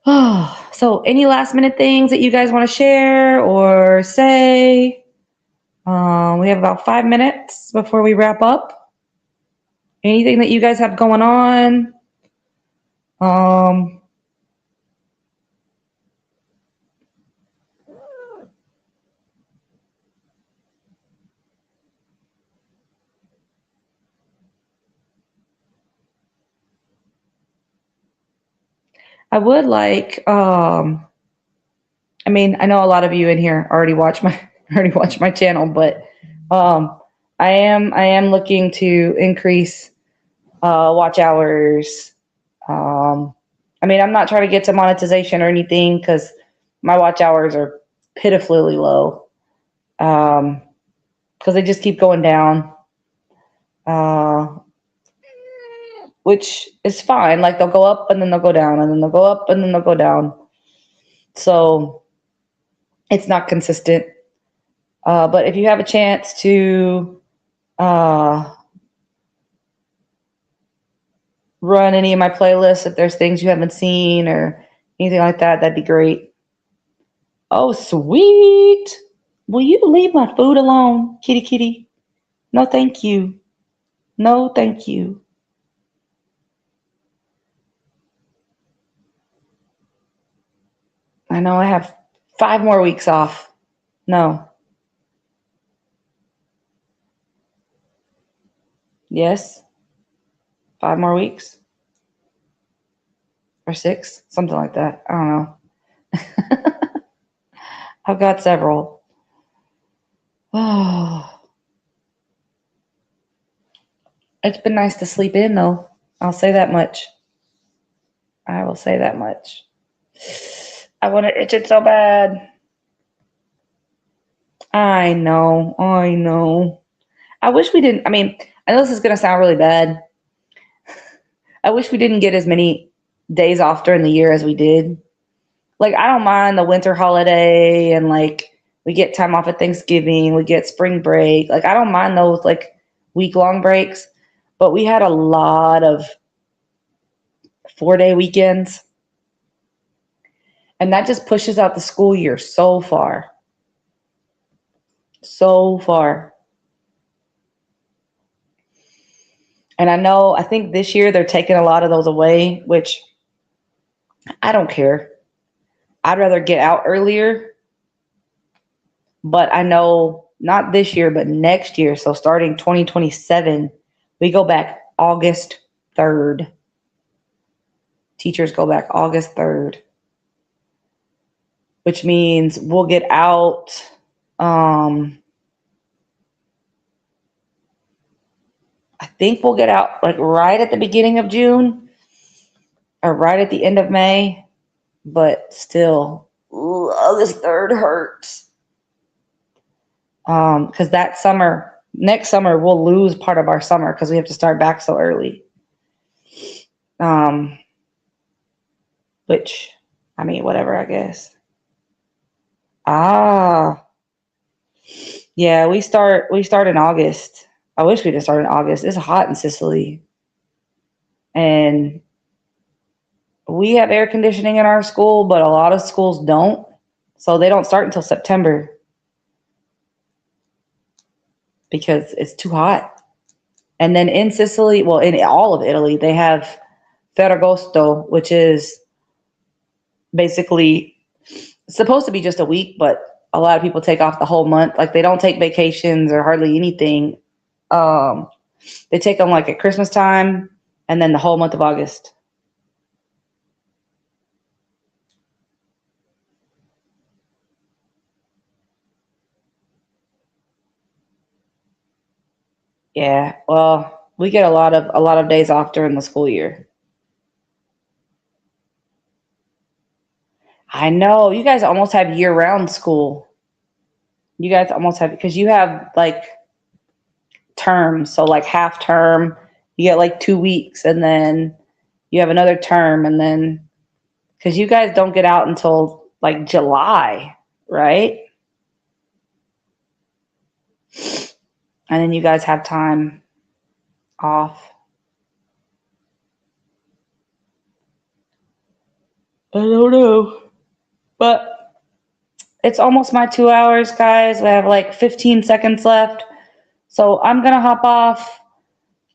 Oh, so any last minute things that you guys want to share or say? We have about 5 minutes before we wrap up. Anything that you guys have going on? I would like, I know a lot of you in here already watch my channel, but I am looking to increase watch hours. I'm not trying to get to monetization or anything because my watch hours are pitifully low because they just keep going down. which is fine. Like they'll go up and then they'll go down and then they'll go up and then they'll go down. So it's not consistent. But if you have a chance to run any of my playlists, if there's things you haven't seen or anything like that, that'd be great. Oh, sweet. Will you leave my food alone, kitty kitty? No, thank you. No, thank you. I know I have 5 more weeks off. No. Yes. 5 more weeks. Or 6. Something like that. I don't know. I've got several. Oh. It's been nice to sleep in, though. I'll say that much. I will say that much. I want to itch it so bad. I know. I wish we didn't. I mean, I know this is going to sound really bad. I wish we didn't get as many days off during the year as we did. Like, I don't mind the winter holiday and, like, we get time off at Thanksgiving. We get spring break. Like, I don't mind those, like, week-long breaks. But we had a lot of 4-day weekends. And that just pushes out the school year so far. So far. And I think this year they're taking a lot of those away, which I don't care. I'd rather get out earlier. But I know not this year, but next year. So starting 2027, we go back August 3rd. Teachers go back August 3rd. Which means we'll get out I think we'll get out like right at the beginning of June or right at the end of May, but still, August 3rd hurts. Because next summer, we'll lose part of our summer because we have to start back so early. Which, I mean, whatever, I guess. Yeah, we start in August. I wish we didn't start in August. It's hot in Sicily. And we have air conditioning in our school, but a lot of schools don't. So they don't start until September because it's too hot. And then in Sicily, well, in all of Italy, they have Ferragosto, which is basically supposed to be just a week, but a lot of people take off the whole month. Like they don't take vacations or hardly anything. They take them like at Christmas time and then the whole month of August. Yeah, well, we get a lot of days off during the school year. I know you guys almost have year-round school. You guys almost have because you have like terms, so like half term, you get like 2 weeks, and then you have another term, and then because you guys don't get out until like July, right? And then you guys have time off. I don't know. But it's almost my 2 hours, guys. I have like 15 seconds left. So I'm going to hop off.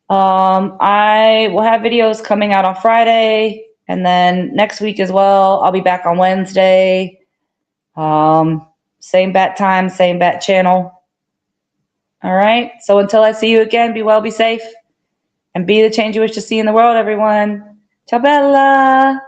I will have videos coming out on Friday. And then next week as well, I'll be back on Wednesday. Same bat time, same bat channel. All right. So until I see you again, be well, be safe, and be the change you wish to see in the world, everyone. Ciao, Bella.